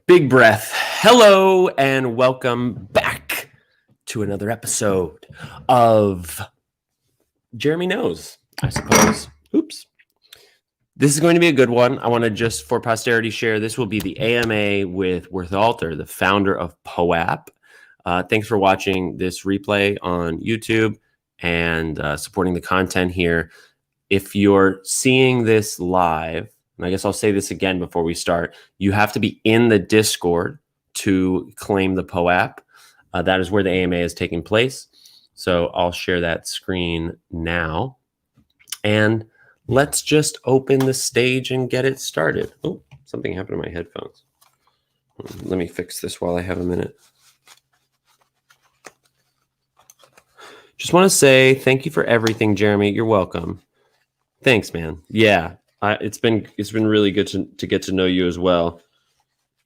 Big breath. Hello and welcome back to another episode of Jeremy Knows, I suppose. Oops. This is going to be a good one. I want to just, for posterity, share this will be the AMA with WORTHALTER, the founder of Poe App. Thanks for watching this replay on YouTube and supporting the content here. If you're seeing this live, and I guess I'll say this again before we start, you have to be in the Discord to claim the Poe App. That is where the AMA is taking place. So I'll share that screen now. And let's just open the stage and get it started. Oh, something happened to my headphones. Let me fix this while I have a minute. Just want to say thank you for everything, Jeremy. You're welcome. Thanks, man. Yeah, it's been really good to get to know you as well,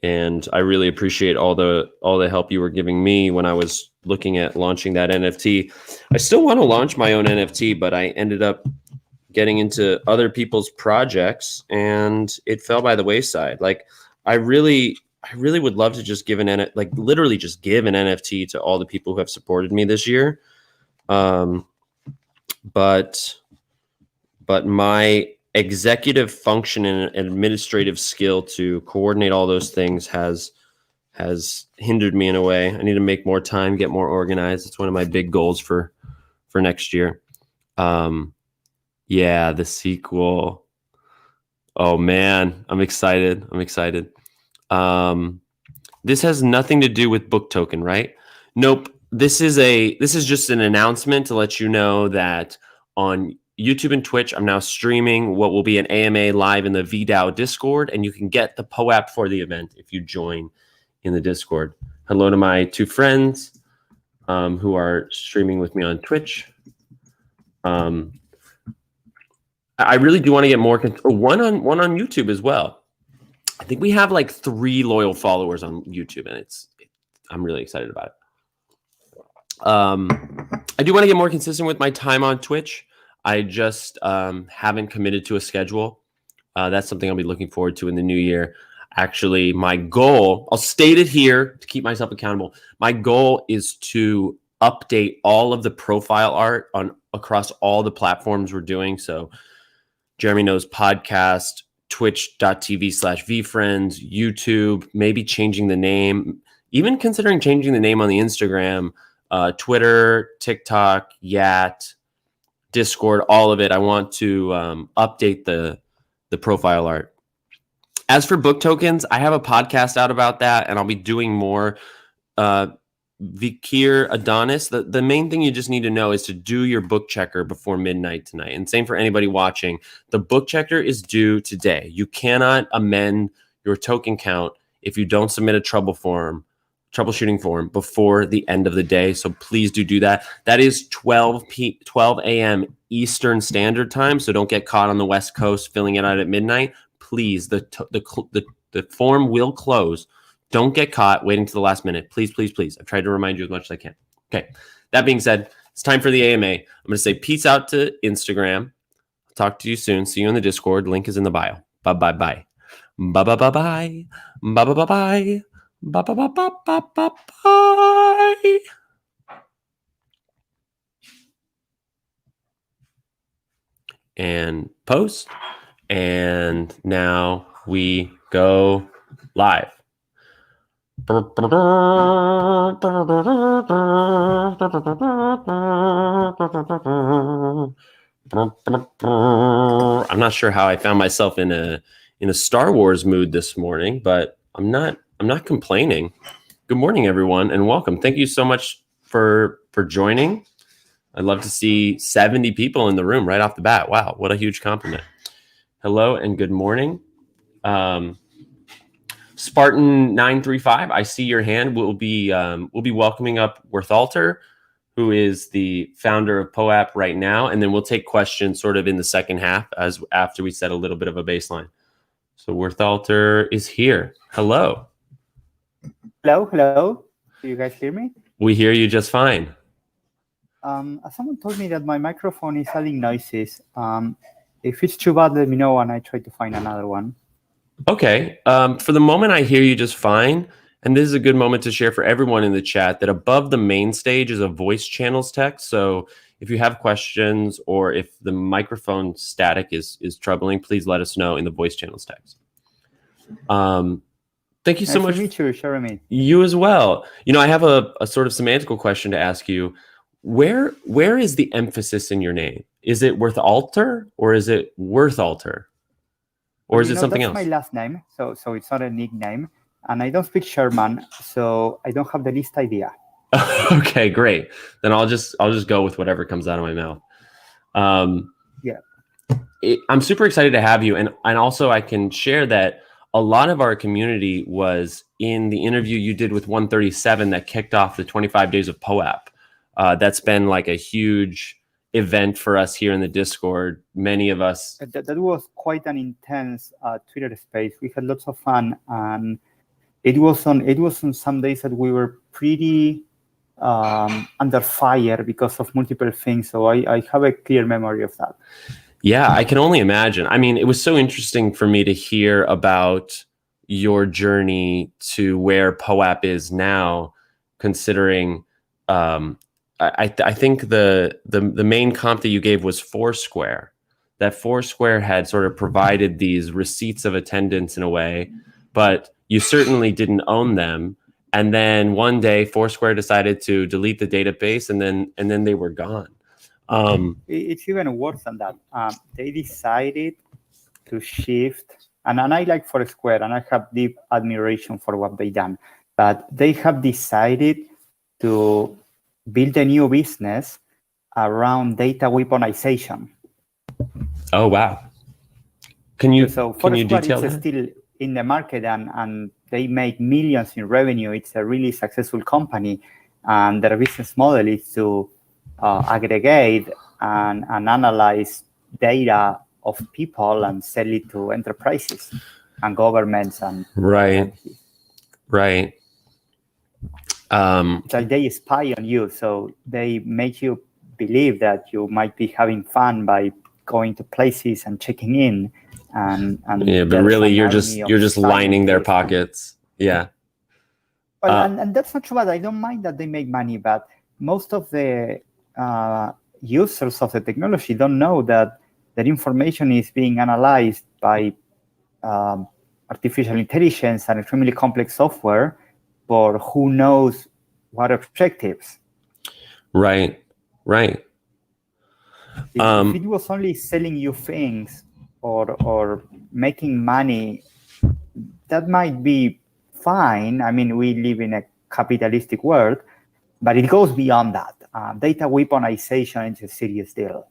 and I really appreciate all the help you were giving me when I was looking at launching that NFT. I still want to launch my own NFT, but I ended up getting into other people's projects, and it fell by the wayside. Like, I really would love to just give literally just give an NFT to all the people who have supported me this year, but my executive function and administrative skill to coordinate all those things has hindered me in a way. I need to make more time, get more organized. It's one of my big goals for next year. Yeah, the sequel. Oh man, I'm excited. This has nothing to do with Book Token, right? Nope. This is just an announcement to let you know that on YouTube and Twitch, I'm now streaming what will be an AMA live in the VDAO Discord, and you can get the Poe App for the event if you join in the Discord. Hello to my two friends who are streaming with me on Twitch. I really do want to get more one on YouTube as well. I think we have like 3 loyal followers on YouTube, and I'm really excited about it. I do want to get more consistent with my time on Twitch. I just haven't committed to a schedule. That's something I'll be looking forward to in the new year. Actually, my goal, I'll state it here to keep myself accountable. My goal is to update all of the profile art across all the platforms we're doing. So Jeremy Knows Podcast, twitch.tv/vfriends, YouTube, maybe changing the name, even considering changing the name on the Instagram, Twitter, TikTok, Yat, Discord, all of it. I want to update the profile art. As for book tokens, I have a podcast out about that, and I'll be doing more. Vikir Adonis, the main thing you just need to know is to do your book checker before midnight tonight. And same for anybody watching. The book checker is due today. You cannot amend your token count if you don't submit a troubleshooting form before the end of the day. So please do that. That is 12 a.m. Eastern Standard Time. So don't get caught on the West Coast filling it out at midnight. Please, the form will close. Don't get caught waiting to the last minute. Please, please, please. I've tried to remind you as much as I can. Okay. That being said, it's time for the AMA. I'm going to say peace out to Instagram. I'll talk to you soon. See you in the Discord. Link is in the bio. Bye-bye-bye. Bye-bye-bye-bye. Bye-bye-bye-bye. Bye. And post. And now we go live. I'm not sure how I found myself in a Star Wars mood this morning, but I'm not complaining. Good morning, everyone, and welcome. Thank you so much for joining. I'd love to see 70 people in the room right off the bat. Wow, what a huge compliment. Hello and good morning. Spartan 935, I see your hand. We'll be welcoming up WORTHALTER, who is the founder of Poe App right now, and then we'll take questions sort of in the second half after we set a little bit of a baseline. So WORTHALTER is here. Hello. Hello. Do you guys hear me? We hear you just fine. Someone told me that my microphone is adding noises. If it's too bad, let me know and I try to find another one. Okay. For the moment, I hear you just fine. And this is a good moment to share for everyone in the chat that above the main stage is a voice channels text. So if you have questions or if the microphone static is troubling, please let us know in the voice channels text. Thank you so Nice much. to meet you, Jeremy. You as well. You know, I have a sort of semantical question to ask you. Where is the emphasis in your name? Is it WORTHALTER or is it WORTHALTER? Or Well, is it something that's else? my last name, so it's not a nickname, and I don't speak German, so I don't have the least idea. Okay, great. Then I'll just go with whatever comes out of my mouth. Yeah. I'm super excited to have you, and also I can share that a lot of our community was in the interview you did with 137 that kicked off the 25 days of Poe App. That's been like a huge event for us here in the Discord. Many of us. That was quite an intense Twitter space. We had lots of fun, and it was on some days that we were pretty under fire because of multiple things. So I have a clear memory of that. Yeah, I can only imagine. I mean, it was so interesting for me to hear about your journey to where Poe App is now, considering I think the main comp that you gave was Foursquare. That Foursquare had sort of provided these receipts of attendance in a way, but you certainly didn't own them. And then one day Foursquare decided to delete the database, and then they were gone. It's even worse than that. They decided to shift, and I like Foursquare, and I have deep admiration for what they done, but they have decided to build a new business around data weaponization. Oh wow! Can you Foursquare detail is that? still in the market, and they make millions in revenue. It's a really successful company, and their business model is to aggregate and analyze data of people and sell it to enterprises and governments and Right. it's like they spy on you, so they make you believe that you might be having fun by going to places and checking in, and yeah, but really you're just lining their pockets. Yeah. Well, and that's not too bad. I don't mind that they make money, but most of the users of the technology don't know that that information is being analyzed by artificial intelligence and extremely complex software for who knows what objectives. Right. If it was only selling you things or making money, that might be fine. I mean, we live in a capitalistic world, but it goes beyond that. Data weaponization is a serious deal.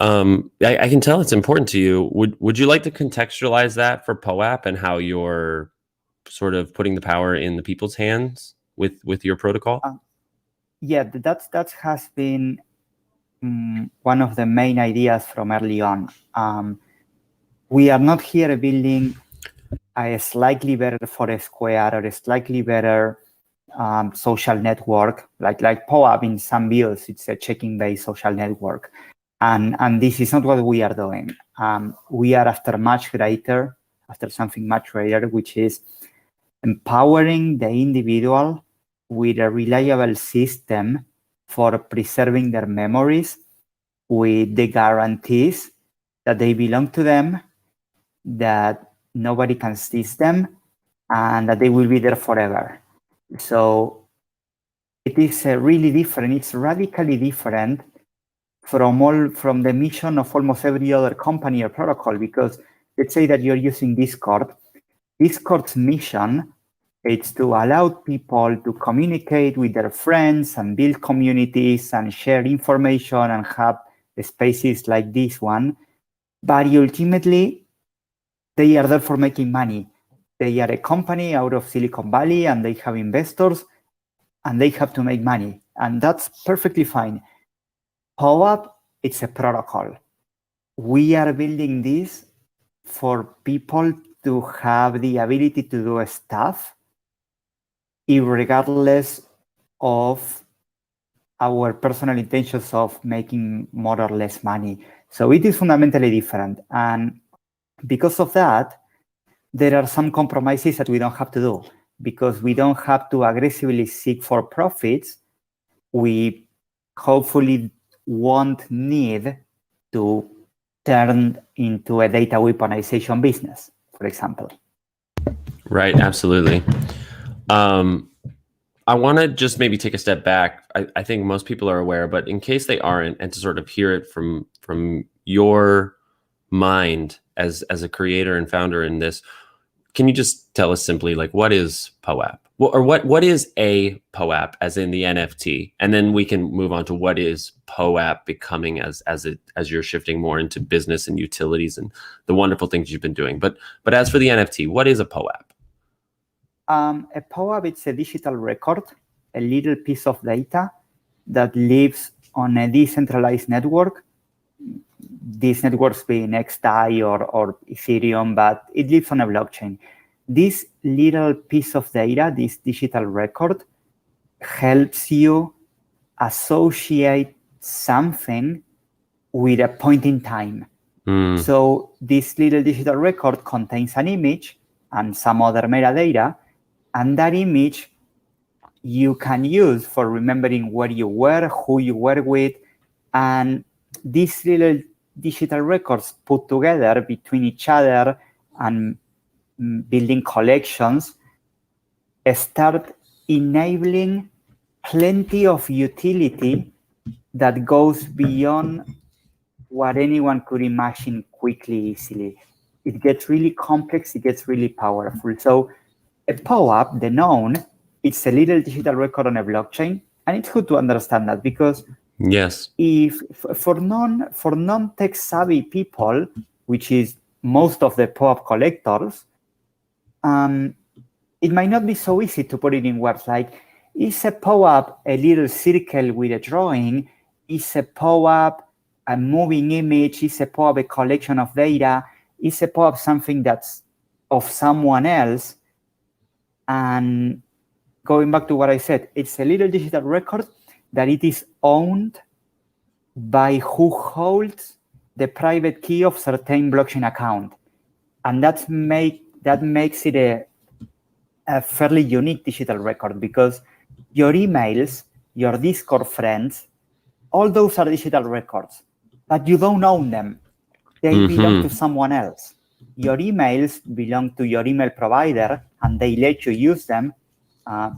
I can tell it's important to you. Would you like to contextualize that for Poe App and how you're sort of putting the power in the people's hands with your protocol? Yeah, that has been one of the main ideas from early on. We are not here building a slightly better Foursquare or a slightly better social network, like Poe App in some views. It's a checking-based social network. And this is not what we are doing. We are after something much greater, which is empowering the individual with a reliable system for preserving their memories with the guarantees that they belong to them, that nobody can seize them, and that they will be there forever. So it is really different. It's radically different from the mission of almost every other company or protocol, because let's say that you're using Discord. Discord's mission is to allow people to communicate with their friends and build communities and share information and have spaces like this one. But ultimately, they are there for making money. They are a company out of Silicon Valley, and they have investors, and they have to make money. And that's perfectly fine. Poe App, it's a protocol. We are building this for people to have the ability to do stuff regardless of our personal intentions of making more or less money. So it is fundamentally different. And Because of that, there are some compromises that we don't have to do. Because we don't have to aggressively seek for profits, we hopefully won't need to turn into a data weaponization business, for example. Right, absolutely. I want to just maybe take a step back. I think most people are aware, but in case they aren't, and to sort of hear it from your mind as a creator and founder in this, can you just tell us simply, like, what is Poe App? Or what is a Poe App, as in the NFT? And then we can move on to what is Poe App becoming as you're shifting more into business and utilities and the wonderful things you've been doing. But as for the NFT, what is a Poe App? A Poe App, it's a digital record, a little piece of data that lives on a decentralized network. These networks being XDAI or Ethereum, but it lives on a blockchain. This little piece of data, this digital record, helps you associate something with a point in time. So this little digital record contains an image and some other metadata, and that image you can use for remembering where you were, who you were with, and these little digital records put together between each other and building collections start enabling plenty of utility that goes beyond what anyone could imagine quickly, easily. It gets really complex, it gets really powerful. So a Poe App, the known, it's a little digital record on a blockchain, and it's good to understand that, because yes, if for non-tech savvy people, which is most of the Poe App collectors, it might not be so easy to put it in words. Like, is a Poe App a little circle with a drawing? Is a Poe App a moving image? Is a Poe App a collection of data? Is a Poe App something that's of someone else? And going back to what I said, it's a little digital record that it is owned by who holds the private key of certain blockchain account. And that makes it a fairly unique digital record, because your emails, your Discord friends, all those are digital records, but you don't own them. They belong to someone else. Your emails belong to your email provider, and they let you use them.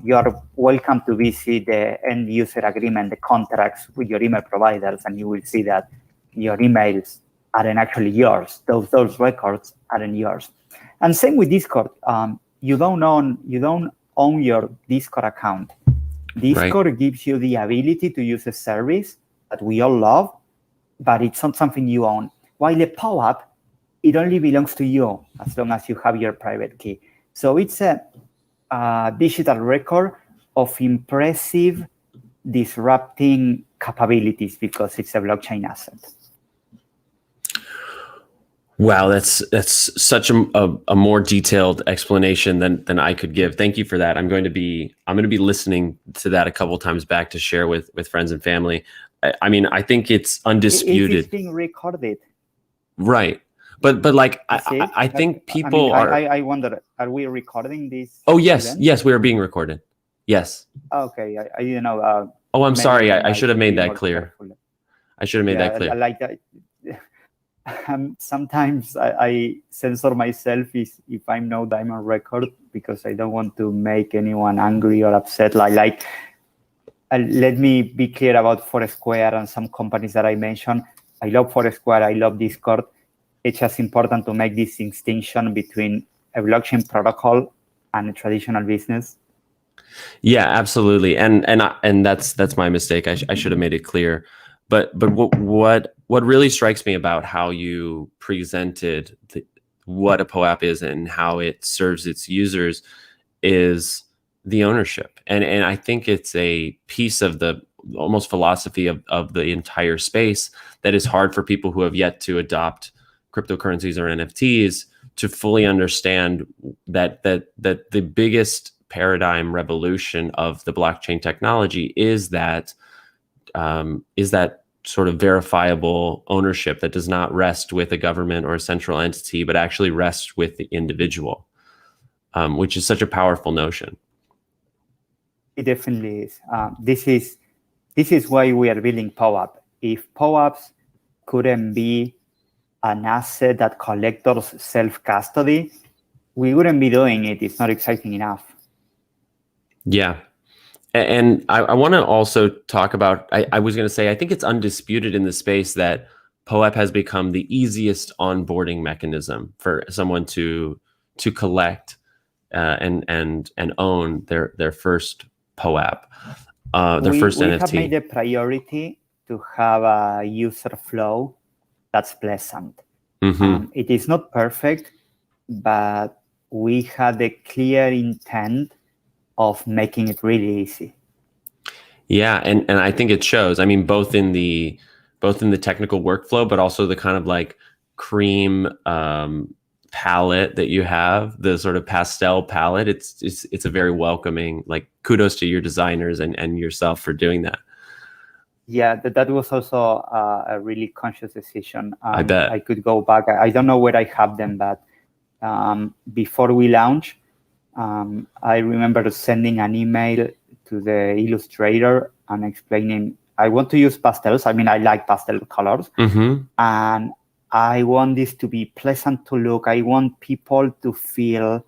You're welcome to visit the end user agreement, the contracts with your email providers, and you will see that your emails aren't actually yours. Those records aren't yours. And same with Discord. You don't own your Discord account. Discord gives you the ability to use a service that we all love, but it's not something you own. While a Poe App, it only belongs to you as long as you have your private key. So it's a digital record of impressive disrupting capabilities, because it's a blockchain asset. Wow, that's such a more detailed explanation than I could give. Thank you for that. I'm going to be listening to that a couple of times back to share with friends and family. I mean, I think it's undisputed. It's being recorded, right? But like I think people are. I wonder, are we recording this? Oh yes, yes, we are being recorded. Yes. Okay, I didn't know. Oh, I'm sorry. I should have made that clear. I should have made that clear. I like that. Sometimes I censor myself if I know that I'm on record, because I don't want to make anyone angry or upset. Let me be clear about Foursquare and some companies that I mentioned. I love Foursquare. I love Discord. It's just important to make this distinction between a blockchain protocol and a traditional business. Yeah, absolutely. And that's my mistake. I should have made it clear. But what really strikes me about how you presented what a Poe App is and how it serves its users is the ownership. And I think it's a piece of the almost philosophy of the entire space that is hard for people who have yet to adopt cryptocurrencies or NFTs to fully understand that the biggest paradigm revolution of the blockchain technology is that sort of verifiable ownership that does not rest with a government or a central entity, but actually rests with the individual, which is such a powerful notion. It definitely is. This is why we are building Poe App. If Poe Apps couldn't be an asset that collectors self-custody, we wouldn't be doing it. It's not exciting enough. Yeah. And I want to also talk about, I was going to say, I think it's undisputed in the space that Poep has become the easiest onboarding mechanism for someone to collect and own their first Poep, their first NFT. We have made a priority to have a user flow that's pleasant. It is not perfect, but we had a clear intent of making it really easy. Yeah, and I think it shows. I mean, both in the technical workflow, but also the kind of like cream palette that you have, the sort of pastel palette. It's a very welcoming. Like, kudos to your designers and yourself for doing that. Yeah, that was also a really conscious decision. I bet. I could go back. I don't know where I have them, but before we launch, I remember sending an email to the illustrator and explaining, I want to use pastels. I mean, I like pastel colors. And I want this to be pleasant to look. I want people to feel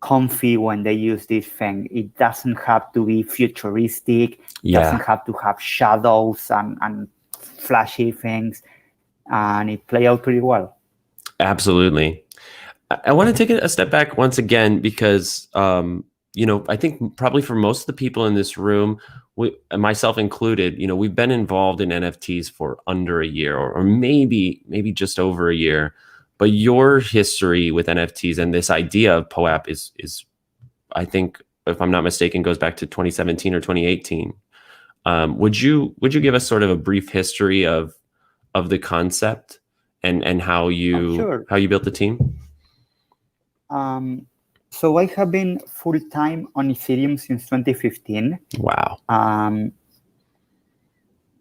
comfy when they use this thing. It doesn't have to be futuristic. It doesn't have to have shadows and flashy things. And it played out pretty well. Absolutely. I want to take a step back once again, because, I think probably for most of the people in this room, myself included, we've been involved in NFTs for under a year or maybe just over a year. But your history with NFTs and this idea of Poe App is, I think, if I'm not mistaken, goes back to 2017 or 2018. Would you give us sort of a brief history of the concept and how you built the team? So I have been full-time on Ethereum since 2015. Wow.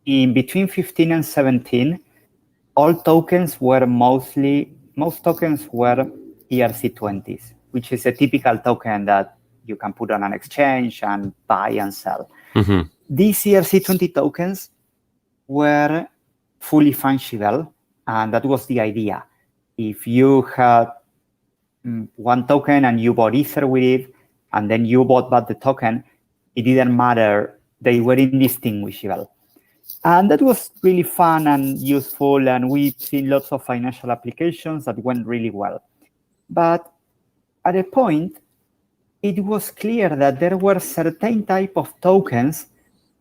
In between 15 and 17, most tokens were ERC20s, which is a typical token that you can put on an exchange and buy and sell. These ERC20 tokens were fully fungible, and that was the idea. If you had one token and you bought Ether with it, and then you bought back the token, it didn't matter. They were indistinguishable. And that was really fun and useful, and we've seen lots of financial applications that went really well. But at a point, it was clear that there were certain type of tokens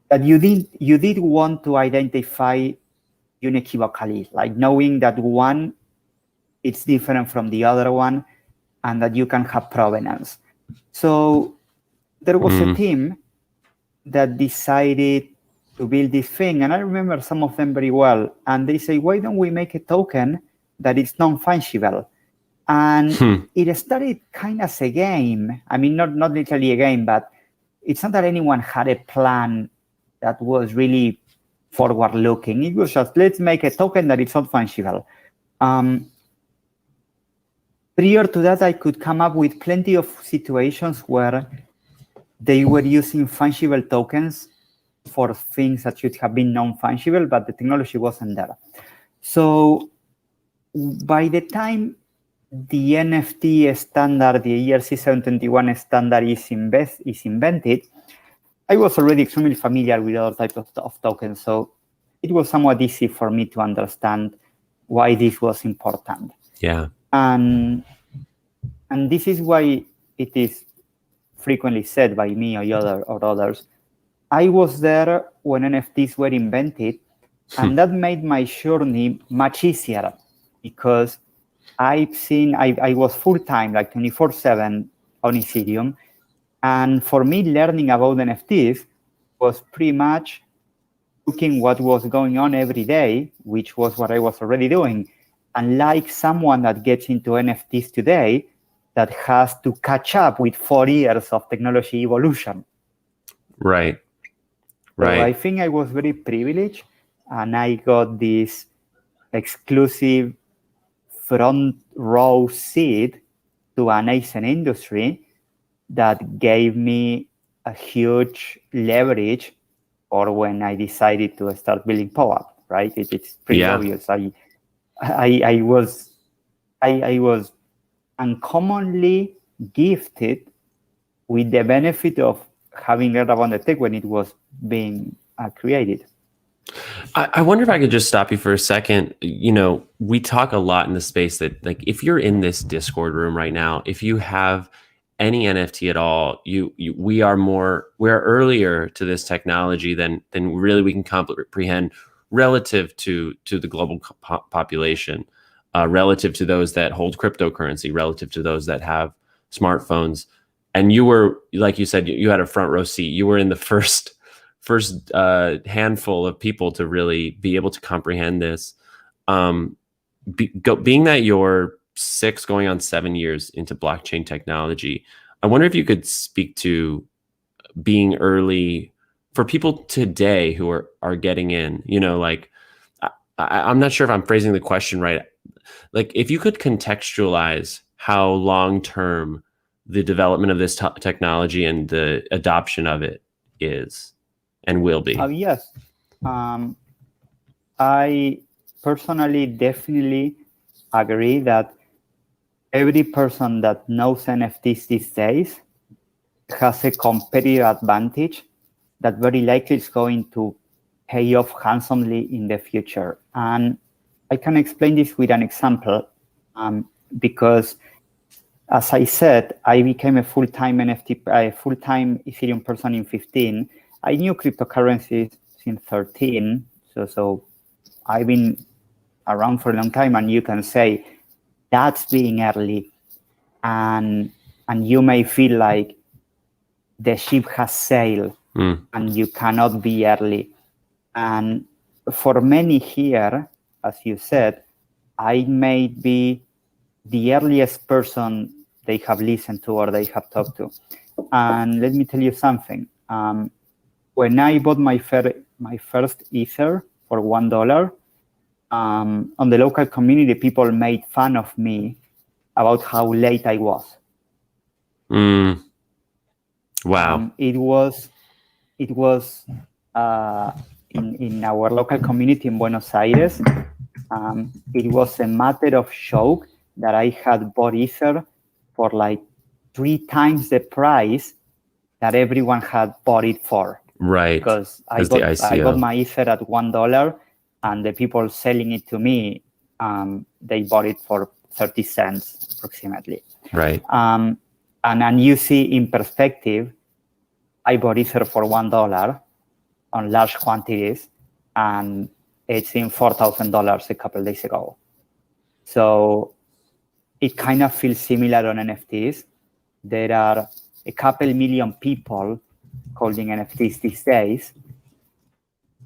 that you did want to identify unequivocally, like knowing that one is different from the other one, and that you can have provenance. So there was a team that decided to build this thing, and I remember some of them very well. And they say, why don't we make a token that is non-fungible? And it started kind of as a game. I mean, not literally a game, but it's not that anyone had a plan that was really forward-looking. It was just, let's make a token that is not fungible. Prior to that, I could come up with plenty of situations where they were using fungible tokens for things that should have been non-fungible, but the technology wasn't there. So by the time the NFT standard, the ERC-721 standard is invented, I was already extremely familiar with other types of tokens. So it was somewhat easy for me to understand why this was important. Yeah. And this is why it is frequently said by me or others, I was there when NFTs were invented, and that made my journey much easier, because I was full-time, like 24/7 on Ethereum, and for me, learning about NFTs was pretty much looking what was going on every day, which was what I was already doing. And like someone that gets into NFTs today, that has to catch up with 4 years of technology evolution. Right. So I think I was very privileged, and I got this exclusive front row seat to a nascent industry that gave me a huge leverage for when I decided to start building Poe App, right? It's pretty obvious. I was uncommonly gifted with the benefit of having read about the tech when it was being created. I wonder if I could just stop you for a second. You know, we talk a lot in the space that, like, if you're in this Discord room right now, if you have any NFT at all, we're earlier to this technology than really we can comprehend relative to the global population, relative to those that hold cryptocurrency, relative to those that have smartphones. And you were, like you said, you had a front row seat. You were in the first handful of people to really be able to comprehend this. Being that you're 6 going on 7 years into blockchain technology, I wonder if you could speak to being early for people today who are getting in. You know, like I'm not sure if I'm phrasing the question right. Like, if you could contextualize how long term the development of this technology and the adoption of it is and will be. Yes. I personally definitely agree that every person that knows NFTs these days has a competitive advantage that very likely is going to pay off handsomely in the future. And I can explain this with an example because, as I said, I became a full-time Ethereum person in 2015. I knew cryptocurrencies since 2013, so I've been around for a long time, and you can say that's being early, and you may feel like the ship has sailed and you cannot be early. And for many here, as you said, I may be the earliest person they have listened to or they have talked to. And let me tell you something. When I bought my first Ether for $1, on the local community, people made fun of me about how late I was. Wow. It was in our local community in Buenos Aires. It was a matter of joke that I had bought Ether for like 3 times the price that everyone had bought it for. Right. Because I bought my Ether at $1, and the people selling it to me, they bought it for 30 cents approximately. Right. And you see, in perspective, I bought Ether for $1 on large quantities, and it's in $4,000 a couple of days ago. So it kind of feels similar on NFTs. There are a couple million people holding NFTs these days.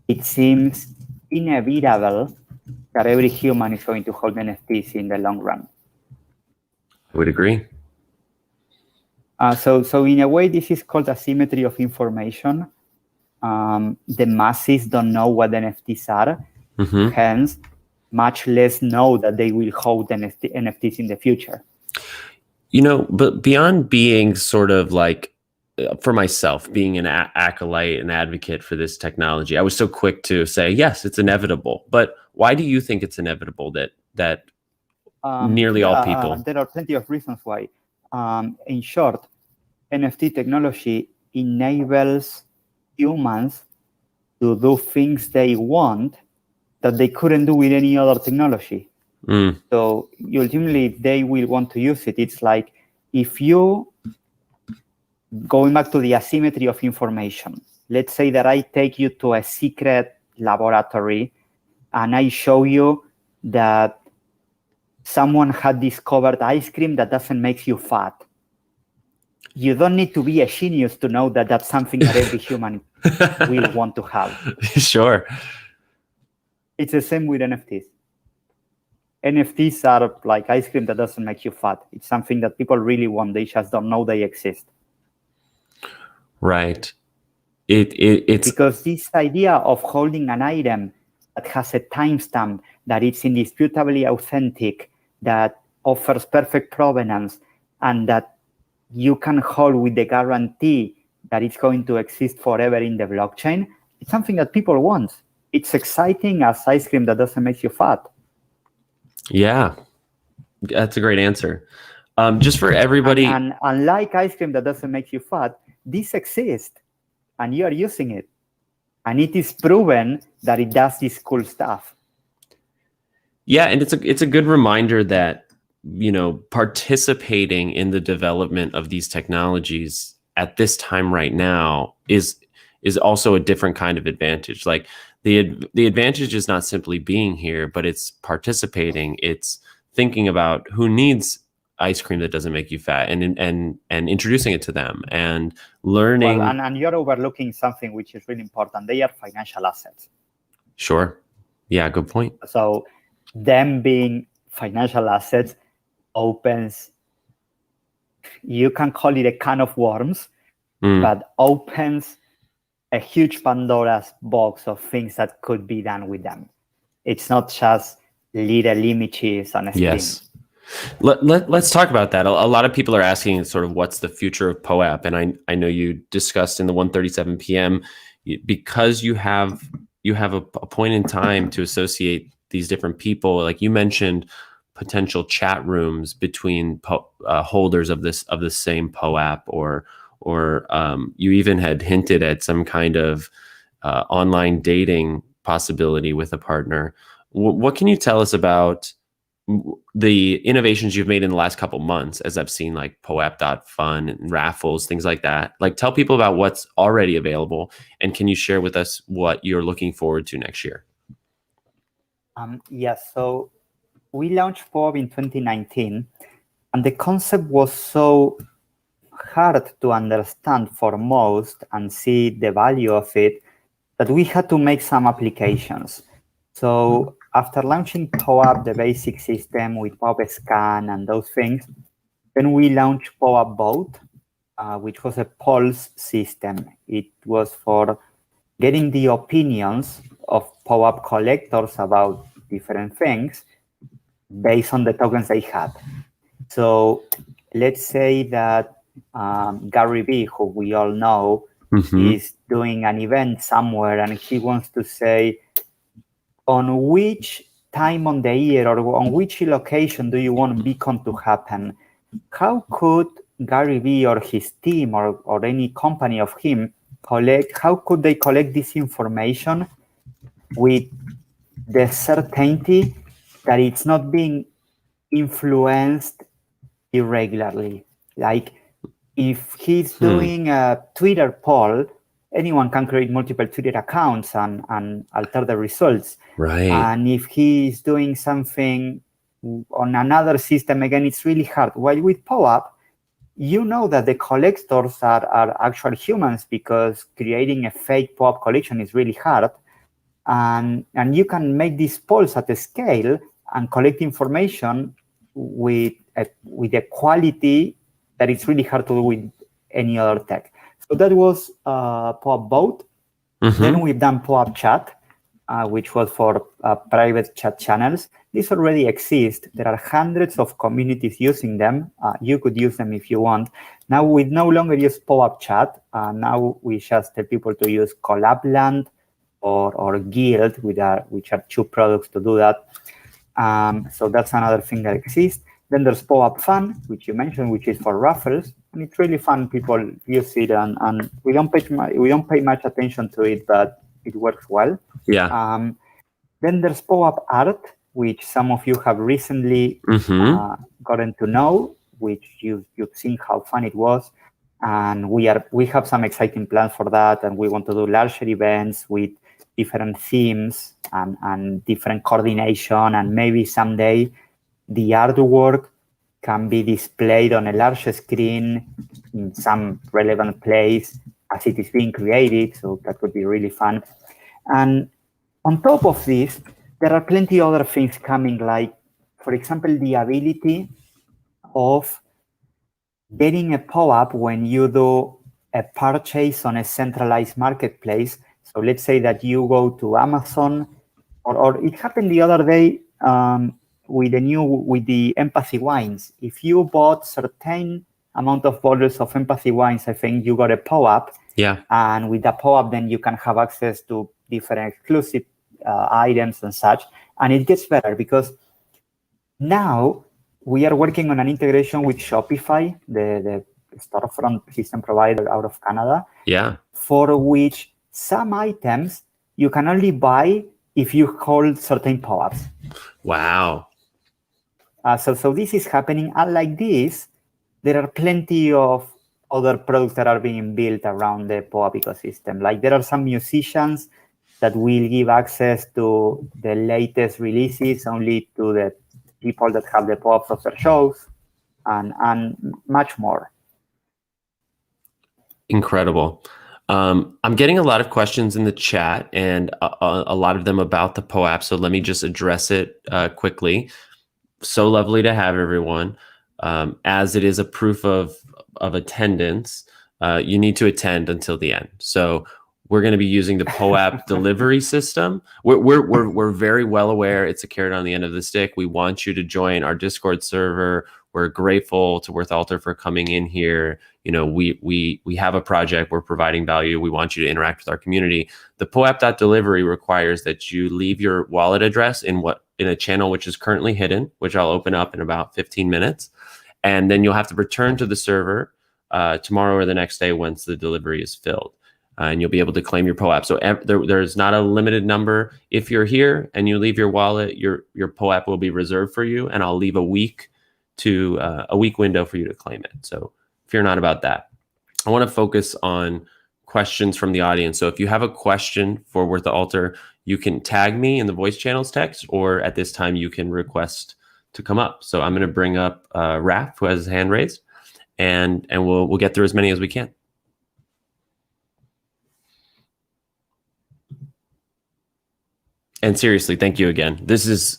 It seems inevitable that every human is going to hold NFTs in the long run. I would agree. So in a way, this is called asymmetry of information. The masses don't know what NFTs are, hence much less know that they will hold NFTs in the future. You know, but beyond being sort of like, for myself, being an acolyte, an advocate for this technology, I was so quick to say, yes, it's inevitable. But why do you think it's inevitable that nearly all people? There are plenty of reasons why. In short, NFT technology enables humans to do things they want that they couldn't do with any other technology. So ultimately, they will want to use it. It's like, if you, going back to the asymmetry of information, let's say that I take you to a secret laboratory and I show you that someone had discovered ice cream that doesn't make you fat. You don't need to be a genius to know that that's something that every human will want to have. Sure. It's the same with NFTs. NFTs are like ice cream that doesn't make you fat. It's something that people really want. They just don't know they exist. Right. It's because this idea of holding an item that has a timestamp, that it's indisputably authentic, that offers perfect provenance, and that you can hold with the guarantee that it's going to exist forever in the blockchain, it's something that people want. It's exciting as ice cream that doesn't make you fat. Yeah, that's a great answer. Just for everybody. And unlike ice cream that doesn't make you fat, this exists and you are using it. And it is proven that it does this cool stuff. Yeah, and it's a good reminder that, participating in the development of these technologies at this time right now is also a different kind of advantage. Like the advantage is not simply being here, but it's participating. It's thinking about who needs ice cream that doesn't make you fat, and introducing it to them and learning. Well, and you're overlooking something which is really important. They are financial assets. Sure. Yeah, good point. So them being financial assets opens, you can call it a can of worms, but opens a huge Pandora's box of things that could be done with them. It's not just little images on a screen. Yes. Let's talk about that. A lot of people are asking sort of what's the future of Poe App, and I know you discussed in the 1:37 p.m. because you have a point in time to associate these different people. Like you mentioned, potential chat rooms between holders of the same Poe App, or you even had hinted at some kind of online dating possibility with a partner. What can you tell us about the innovations you've made in the last couple months, as I've seen, like poep.fun and raffles, things like that? Like, tell people about what's already available, and can you share with us what you're looking forward to next year? Yes, so we launched Poep in 2019, and the concept was so hard to understand for most and see the value of it that we had to make some applications. So after launching POAP, the basic system with POAP scan and those things, then we launched POAP Vote, which was a pulse system. It was for getting the opinions of POAP collectors about different things based on the tokens they had. So let's say that Gary Vee, who we all know, is doing an event somewhere, and he wants to say, on which time on the year or on which location do you want Beacon to happen? How could Gary Vee or his team or any company of him how could they collect this information with the certainty that it's not being influenced irregularly? Like, if he's doing a Twitter poll, anyone can create multiple Twitter accounts and alter the results. Right. And if he's doing something on another system, again, it's really hard. While with POAP, you know that the collectors are actual humans, because creating a fake POAP collection is really hard. And you can make these polls at a scale and collect information with a quality that it's really hard to do with any other tech. So that was POAP Vote. Then we've done POAP Chat, which was for private chat channels. These already exist. There are hundreds of communities using them. You could use them if you want. Now we no longer use POAP Chat. Now we just tell people to use Collabland or Guild, which are two products to do that. So that's another thing that exists. Then there's POAP Fun, which you mentioned, which is for raffles, and it's really fun. People use it, and we don't pay much attention to it, but it works well. Yeah. Then there's POAP Art, which some of you have recently gotten to know, which you've seen how fun it was, and we have some exciting plans for that, and we want to do larger events with different themes and different coordination, and maybe someday the artwork can be displayed on a larger screen in some relevant place as it is being created. So that would be really fun. And on top of this, there are plenty of other things coming, like, for example, the ability of getting a POAP when you do a purchase on a centralized marketplace. So let's say that you go to Amazon or it happened the other day with the empathy wines. If you bought certain amount of bottles of empathy wines, I think you got a Poe App. Yeah. And with the Poe App, then you can have access to different exclusive items and such. And it gets better because now we are working on an integration with Shopify, the storefront system provider out of Canada. Yeah. For which some items you can only buy if you hold certain Poe Apps. Wow. So this is happening. Unlike this, there are plenty of other products that are being built around the Poe App ecosystem. Like there are some musicians that will give access to the latest releases only to the people that have the Poe Apps of their shows, and much more. Incredible. I'm getting a lot of questions in the chat, and a lot of them about the Poe App. So let me just address it quickly. So lovely to have everyone. As it is a proof of attendance, you need to attend until the end. So we're going to be using the Poe App delivery system. We're very well aware it's a carrot on the end of the stick. We want you to join our Discord server. We're grateful to WORTHALTER for coming in here. You know, we have a project. We're providing value. We want you to interact with our community. The poap.delivery requires that you leave your wallet address in a channel which is currently hidden, which I'll open up in about 15 minutes. And then you'll have to return to the server tomorrow or the next day once the delivery is filled. And you'll be able to claim your Poe App. So there's not a limited number. If you're here and you leave your wallet, your Poe App will be reserved for you, and I'll leave a week window for you to claim it. So fear not about that. I want to focus on questions from the audience. So if you have a question for WORTHALTER, you can tag me in the voice channels text, or at this time you can request to come up. So I'm going to bring up Raph, who has his hand raised, and we'll get through as many as we can. And seriously, thank you again. This is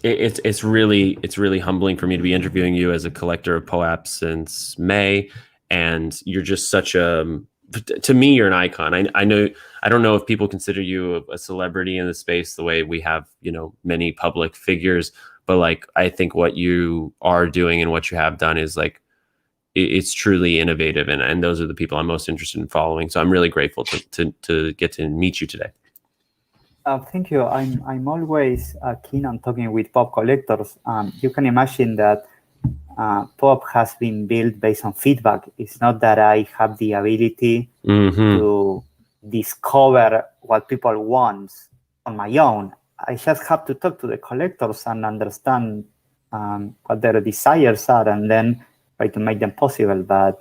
it's really humbling for me to be interviewing you as a collector of Poe Apps since May, and you're just such to me, you're an icon. I know, I don't know if people consider you a celebrity in the space the way we have, you know, many public figures, but like I think what you are doing and what you have done is like it's truly innovative, and those are the people I'm most interested in following. So I'm really grateful to get to meet you today. Thank you. I'm always keen on talking with pop collectors. You can imagine that Poep has been built based on feedback. It's not that I have the ability to discover what people want on my own. I just have to talk to the collectors and understand what their desires are, and then try to make them possible. But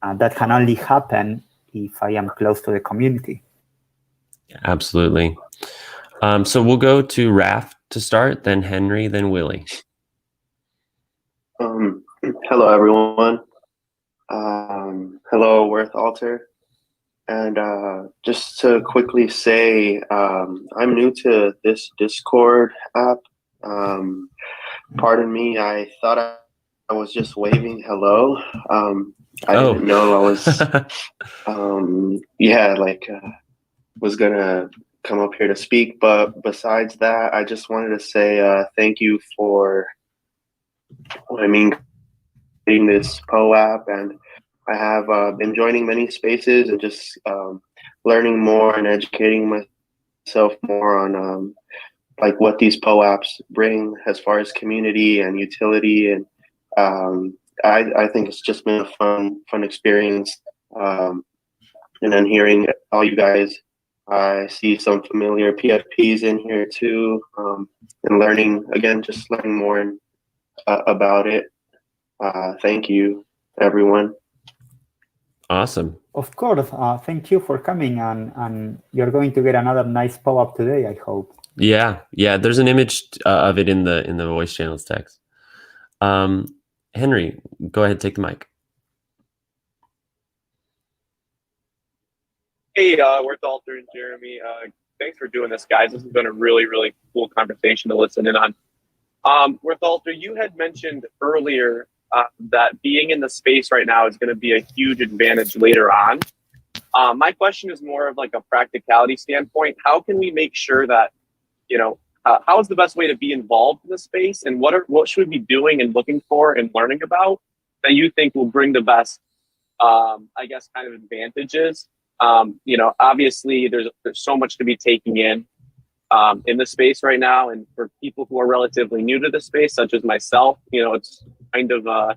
that can only happen if I am close to the community. Absolutely. So we'll go to Raph to start, then Henry, then Willie. Hello, everyone. Hello, WORTHALTER. And just to quickly say, I'm new to this Discord app. Pardon me, I thought I was just waving hello. I didn't know I was, was gonna come up here to speak. But besides that, I just wanted to say thank you for, creating this Poe App, and I have been joining many spaces and just learning more and educating myself more on like what these Poe Apps bring as far as community and utility, and I think it's just been a fun experience. And then hearing all you guys, I see some familiar PFPs in here too, and learning more about it. Thank you, everyone. Awesome. Of course. Thank you for coming, and you're going to get another nice Poe App today, I hope. Yeah. There's an image of it in the voice channels text. Henry, go ahead, take the mic. Hey, WORTHALTER and Jeremy. Thanks for doing this, guys. This has been a really, really cool conversation to listen in on. WORTHALTER, you had mentioned earlier that being in the space right now is going to be a huge advantage later on. My question is more of like a practicality standpoint. How can we make sure that how is the best way to be involved in the space, and what should we be doing and looking for and learning about that you think will bring the best, I guess, kind of advantages. Obviously there's so much to be taking in the space right now, and for people who are relatively new to the space, such as myself, it's kind of a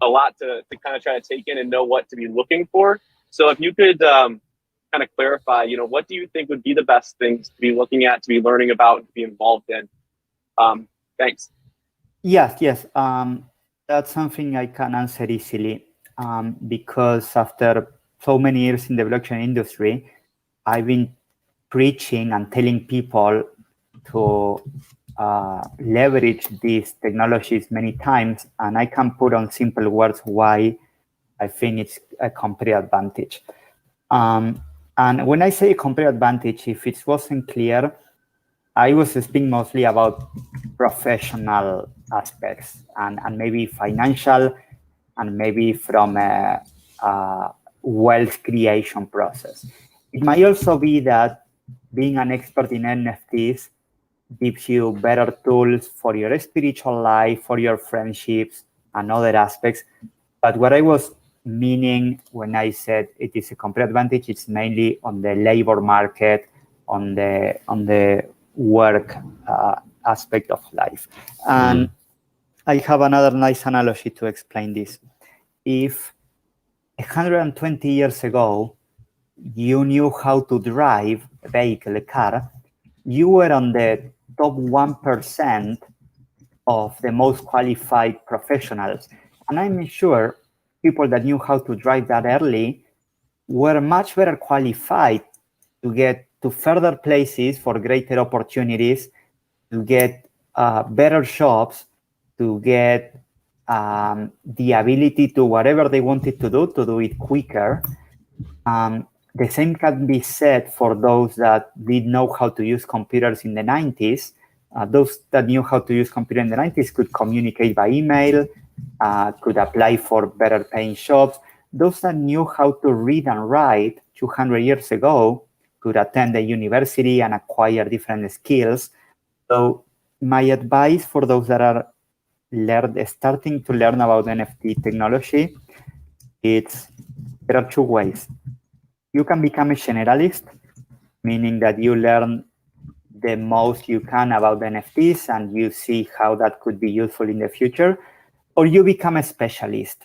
lot to kind of try to take in and know what to be looking for. So if you could kind of clarify, what do you think would be the best things to be looking at, to be learning about, to be involved in? Thanks. Yes. That's something I can answer easily, because after so many years in the blockchain industry, I've been preaching and telling people to leverage these technologies many times, and I can put on simple words why I think it's a competitive advantage. And when I say competitive advantage, if it wasn't clear, I was speaking mostly about professional aspects and maybe financial, and maybe from a wealth creation process. It might also be that being an expert in NFTs gives you better tools for your spiritual life, for your friendships, and other aspects. But what I was meaning when I said it is a competitive advantage, it's mainly on the labor market, on the work aspect of life. And I have another nice analogy to explain this. If 120 years ago you knew how to drive a vehicle, a car, you were on the top 1% of the most qualified professionals. And I'm sure people that knew how to drive that early were much better qualified to get to further places for greater opportunities, to get better jobs, to get the ability to whatever they wanted to do it quicker. The same can be said for those that didn't know how to use computers in the 90s. Those that knew how to use computers in the 90s could communicate by email, could apply for better paying jobs. Those that knew how to read and write 200 years ago could attend a university and acquire different skills. So my advice for those that are starting to learn about NFT technology, there are two ways. You can become a generalist, meaning that you learn the most you can about NFTs and you see how that could be useful in the future, or you become a specialist,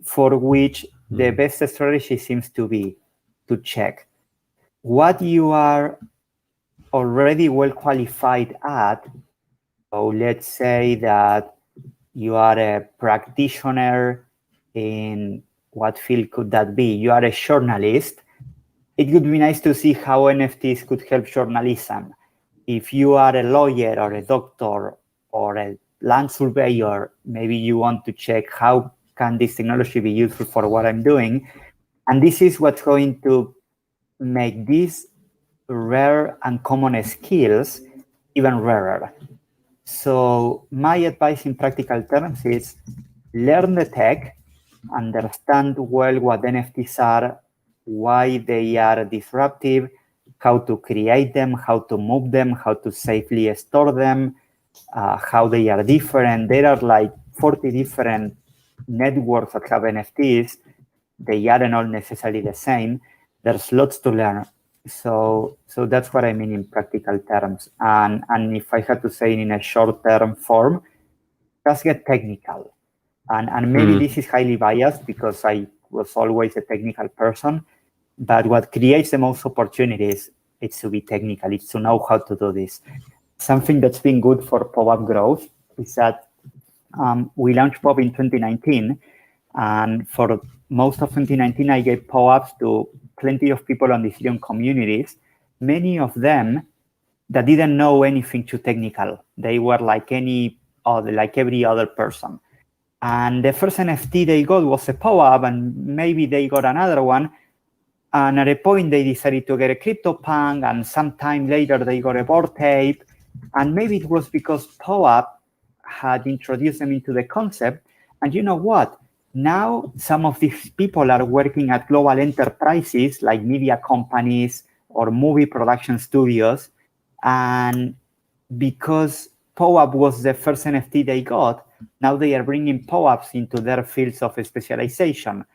for which the best strategy seems to be to check what you are already well qualified at. So let's say that you are a practitioner in what field could that be? You are a journalist. It would be nice to see how NFTs could help journalism. If you are a lawyer or a doctor or a land surveyor, maybe you want to check how can this technology be useful for what I'm doing. And this is what's going to make these rare and common skills even rarer. So my advice in practical terms is learn the tech, understand well what NFTs are, why they are disruptive, how to create them, how to move them, how to safely store them, how they are different. There are like 40 different networks that have NFTs. They aren't all necessarily the same. There's lots to learn. So that's what I mean in practical terms. And if I had to say it in a short-term form, just get technical. And maybe this is highly biased because I was always a technical person, but what creates the most opportunities is to be technical, it's to know how to do this. Something that's been good for Poe App growth is that we launched Poe App in 2019, and for most of 2019, I gave Poe Apps to plenty of people on the Ethereum communities, many of them that didn't know anything too technical. They were like every other person. And the first NFT they got was a Poe App, and maybe they got another one. And at a point, they decided to get a CryptoPunk, and sometime later, they got a Bored Ape. And maybe it was because Poe App had introduced them into the concept. And you know what? Now, some of these people are working at global enterprises like media companies or movie production studios. And because POAP was the first NFT they got, now they are bringing POAPs into their fields of specialization.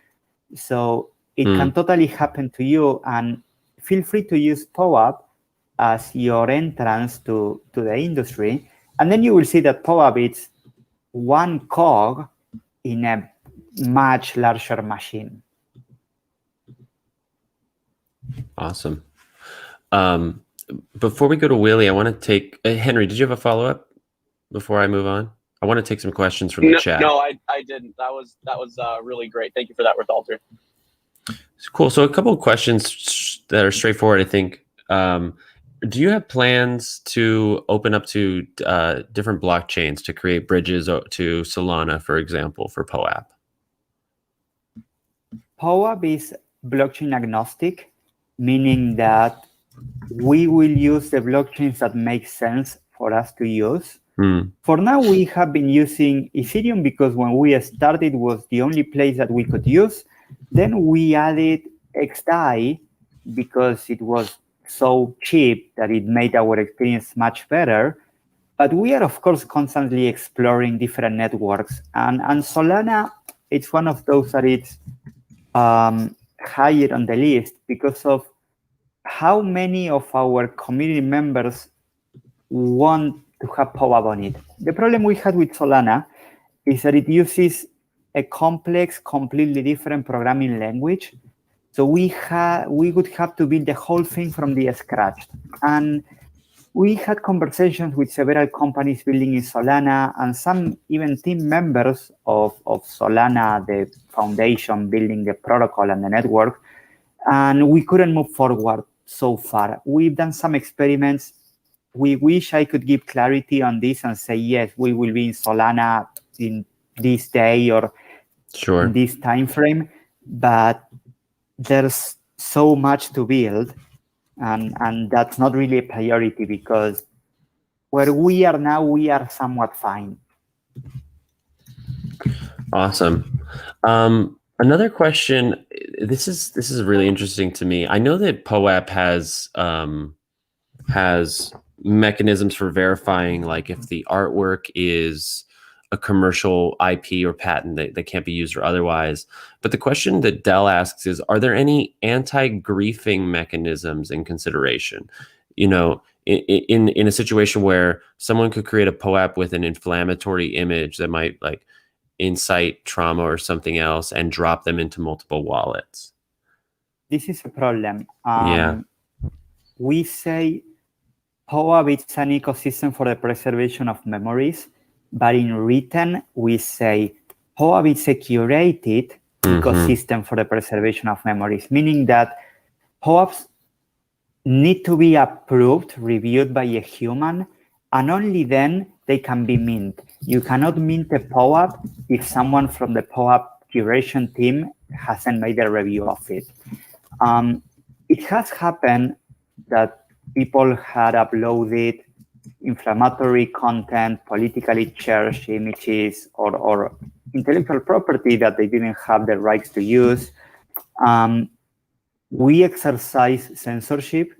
So it can totally happen to you, and feel free to use POAP as your entrance to the industry. And then you will see that POAP is one cog in a much larger machine. Awesome. Before we go to Willie, I want to take Henry. Did you have a follow-up before I move on? I want to take some questions from the chat. No, I didn't. That was really great. Thank you for that, WORTHALTER. Cool. So a couple of questions that are straightforward, I think. Do you have plans to open up to different blockchains to create bridges to Solana, for example, for Poe App? POAP is blockchain agnostic, meaning that we will use the blockchains that make sense for us to use. For now, we have been using Ethereum because when we started, it was the only place that we could use. Then we added XDAI because it was so cheap that it made our experience much better. But we are, of course, constantly exploring different networks. And Solana, it's one of those that it's higher on the list because of how many of our community members want to have POAP on it. The problem we had with Solana is that it uses a complex, completely different programming language. So we would have to build the whole thing from the scratch. And we had conversations with several companies building in Solana and some even team members of Solana, the foundation, building the protocol and the network. And we couldn't move forward so far. We've done some experiments. We wish I could give clarity on this and say, yes, we will be in Solana in this day or in this time frame, but there's so much to build, and that's not really a priority because where we are now, we are somewhat fine. Awesome. Another question. This is really interesting to me. I know that Poe App has mechanisms for verifying, like if the artwork is a commercial IP or patent that can't be used or otherwise. But the question that Dell asks is, are there any anti-griefing mechanisms in consideration? You know, in a situation where someone could create a Poe App with an inflammatory image that might like incite trauma or something else and drop them into multiple wallets. This is a problem. We say POAP is an ecosystem for the preservation of memories, but in written, we say POAP is a curated ecosystem for the preservation of memories, meaning that POAPs need to be approved, reviewed by a human, and only then they can be mint. You cannot mint a POAP if someone from the POAP curation team hasn't made a review of it. It has happened that people had uploaded inflammatory content, politically charged images, or intellectual property that they didn't have the rights to use. We exercise censorship.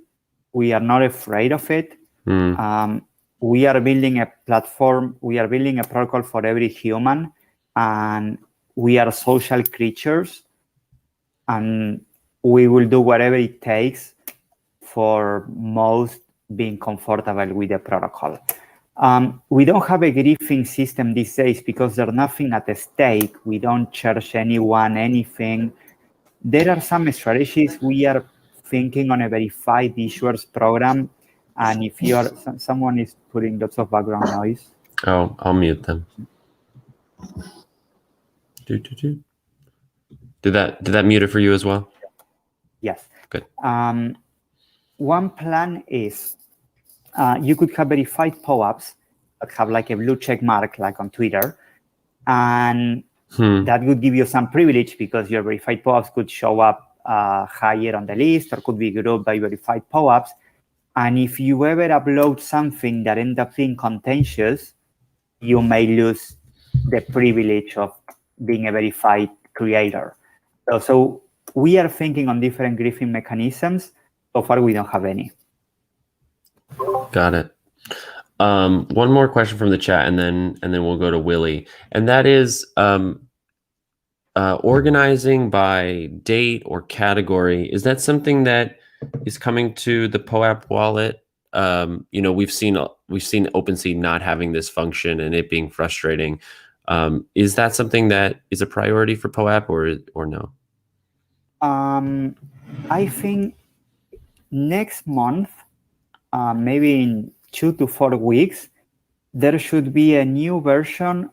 We are not afraid of it. We are building a platform. We are building a protocol for every human, and we are social creatures, and we will do whatever it takes for most being comfortable with the protocol. We don't have a griefing system these days because there's nothing at stake. We don't charge anyone anything. There are some strategies. We are thinking on a verified issuers program. And if you are, someone is putting lots of background noise. Oh, I'll mute them. Did that mute it for you as well? Yes. Good. One plan is you could have verified POAPs that have like a blue check mark, like on Twitter, and that would give you some privilege because your verified POAPs could show up higher on the list or could be grouped by verified POAPs. And if you ever upload something that ends up being contentious, you may lose the privilege of being a verified creator. So we are thinking on different griefing mechanisms. So far, we don't have any. Got it. One more question from the chat, and then we'll go to Willie, and that is organizing by date or category. Is that something that is coming to the POAP wallet? We've seen OpenSea not having this function and it being frustrating. Is that something that is a priority for POAP or no? I think next month, maybe in 2 to 4 weeks, there should be a new version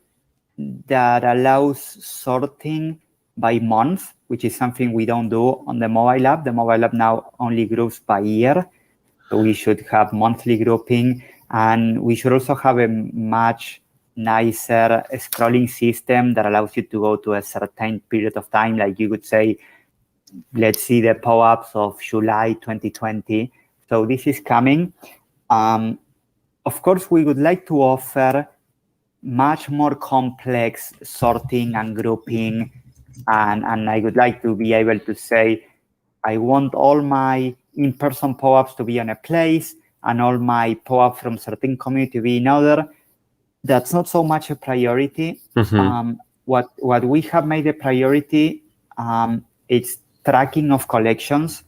that allows sorting by month, which is something we don't do on the mobile app. The mobile app now only groups by year. So we should have monthly grouping, and we should also have a much nicer scrolling system that allows you to go to a certain period of time. Like you could say, let's see the POAPs of July 2020. So this is coming. Of course, we would like to offer much more complex sorting and grouping. And I would like to be able to say, I want all my in-person POAPs to be on a place and all my POAP from certain community to be in other. That's not so much a priority. Mm-hmm. What we have made a priority, it's tracking of collections.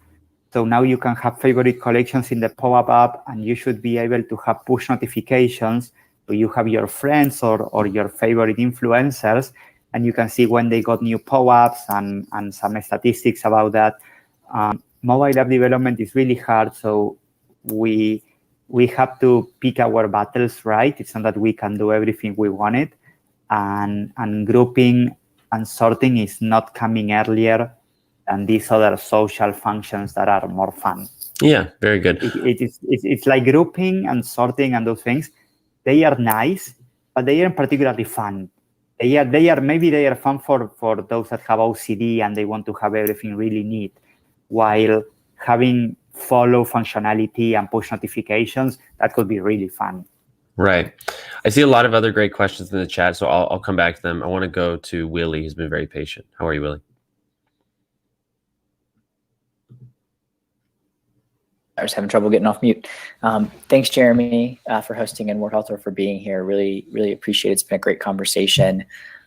So now you can have favorite collections in the POAP app, and you should be able to have push notifications. So you have your friends or your favorite influencers, and you can see when they got new POAPs and some statistics about that. Mobile app development is really hard, so we have to pick our battles right. It's not that we can do everything we wanted, and grouping and sorting is not coming earlier than these other social functions that are more fun. Yeah, very good. It's like grouping and sorting and those things. They are nice, but they aren't particularly fun. They are fun for those that have OCD and they want to have everything really neat, while having follow functionality and push notifications, that could be really fun. Right. I see a lot of other great questions in the chat, so I'll come back to them. I want to go to Willie, who's been very patient. How are you, Willie? I was having trouble getting off mute. Thanks, Jeremy, for hosting, and WORTHALTER for being here. Really, really appreciate it. It's been a great conversation.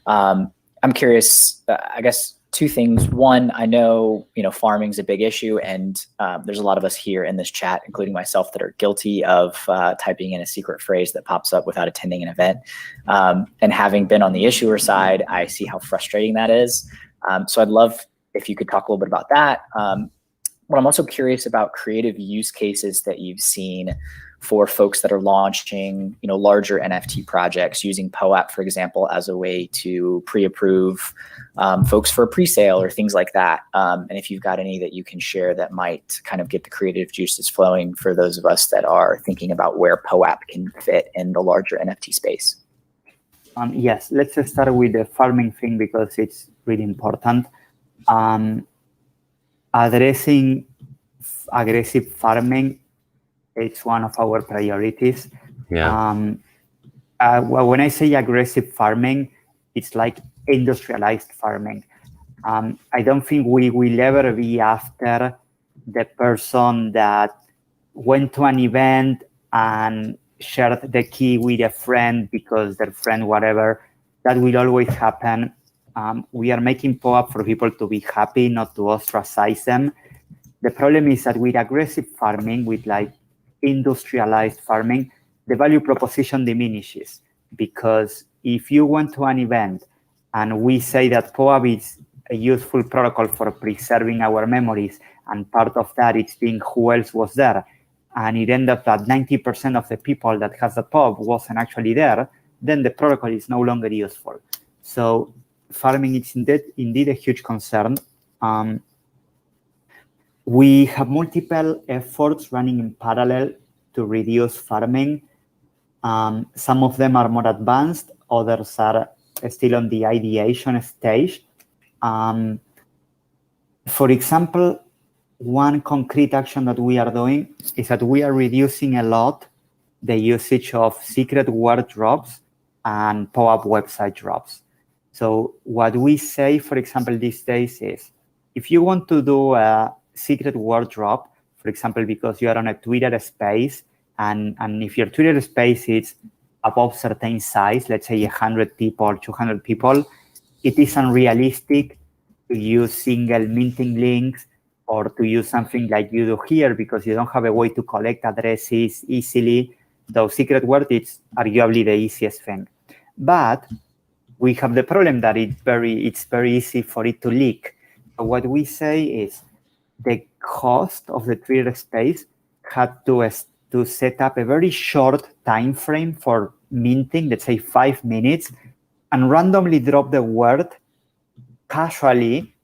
I'm curious, I guess, 2 things. One, I know, farming is a big issue, and there's a lot of us here in this chat, including myself, that are guilty of typing in a secret phrase that pops up without attending an event. And having been on the issuer side, I see how frustrating that is. So I'd love if you could talk a little bit about that. But I'm also curious about creative use cases that you've seen for folks that are launching, larger NFT projects using Poe App, for example, as a way to pre-approve folks for a pre-sale or things like that. And if you've got any that you can share that might kind of get the creative juices flowing for those of us that are thinking about where Poe App can fit in the larger NFT space. Yes, let's just start with the farming thing because it's really important. Addressing aggressive farming, it's one of our priorities. Yeah. When I say aggressive farming, it's like industrialized farming. I don't think we will ever be after the person that went to an event and shared the key with a friend because their friend, whatever. That will always happen. We are making Poe App for people to be happy, not to ostracize them. The problem is that with aggressive farming, with like industrialized farming, the value proposition diminishes, because if you went to an event and we say that Poe App is a useful protocol for preserving our memories, and part of that it's being who else was there, and it ended up that 90% of the people that has the Poe App wasn't actually there, then the protocol is no longer useful. So farming is indeed a huge concern. We have multiple efforts running in parallel to reduce farming. Some of them are more advanced, others are still on the ideation stage. For example, one concrete action that we are doing is that we are reducing a lot the usage of secret word drops and Poe App website drops. So what we say, for example, these days is, if you want to do a secret word drop, for example, because you are on a Twitter space, and if your Twitter space is above certain size, let's say 100 people, 200 people, it is unrealistic to use single minting links or to use something like you do here because you don't have a way to collect addresses easily. So secret word is arguably the easiest thing. But we have the problem that it's very easy for it to leak. So what we say is the host of the Twitter space had to set up a very short time frame for minting, let's say 5 minutes, and randomly drop the word casually,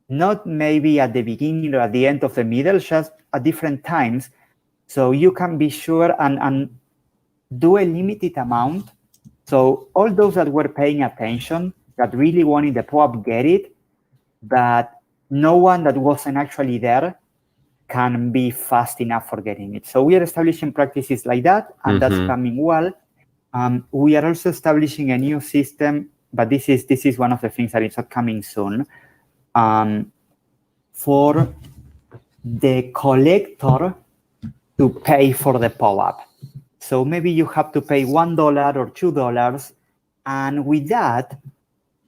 not maybe at the beginning or at the end of the middle, just at different times. So you can be sure and do a limited amount. So all those that were paying attention, that really wanted the POAP, get it, but no one that wasn't actually there can be fast enough for getting it. So we are establishing practices like that, and that's coming well. We are also establishing a new system, but this is one of the things that is not coming soon, for the collector to pay for the POAP. So maybe you have to pay $1 or $2, and with that,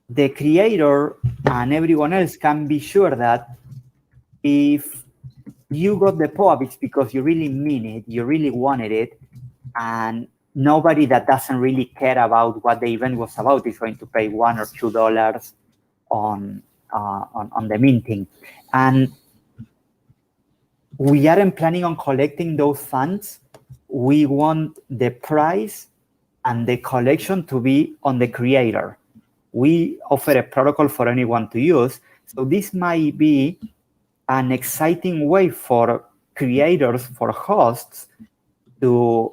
the creator and everyone else can be sure that if you got the POAP, it's because you really mean it, you really wanted it, and nobody that doesn't really care about what the event was about is going to pay $1 or $2 on the minting. And we aren't planning on collecting those funds. We want the price and the collection to be on the creator. We offer a protocol for anyone to use. So this might be an exciting way for creators, for hosts, to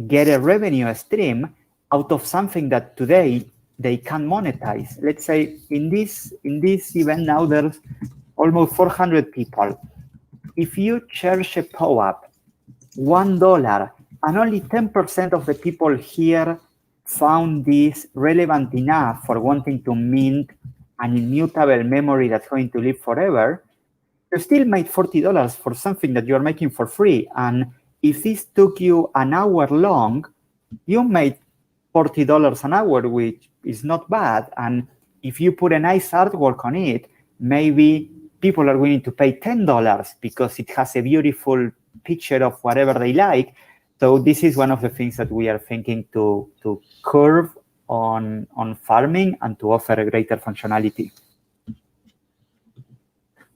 get a revenue stream out of something that today they can monetize. Let's say in this event now, there's almost 400 people. If you charge a POAP $1 and only 10% of the people here found this relevant enough for wanting to mint an immutable memory that's going to live forever, you still made $40 for something that you're making for free. And if this took you an hour long, you made $40 an hour, which is not bad. And if you put a nice artwork on it, maybe people are willing to pay $10 because it has a beautiful picture of whatever they like. So this is one of the things that we are thinking to curve on farming and to offer a greater functionality.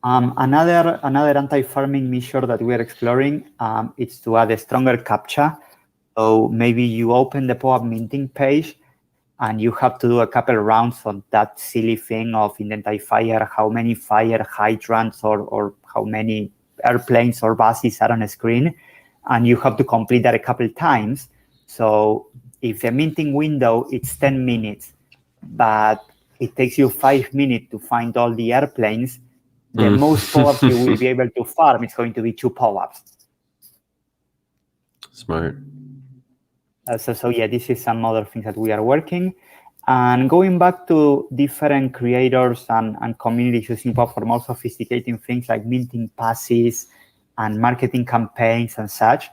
Another anti-farming measure that we are exploring is to add a stronger CAPTCHA. So maybe you open the POAP minting page and you have to do a couple rounds on that silly thing of identify how many fire hydrants or how many airplanes or buses are on a screen, and you have to complete that a couple times. So if the minting window, it's 10 minutes, but it takes you 5 minutes to find all the airplanes, the most POAPs you will be able to farm is going to be 2 POAPs. Smart. So yeah, this is some other things that we are working. And going back to different creators and communities using POAP for more sophisticated things like minting passes and marketing campaigns and such,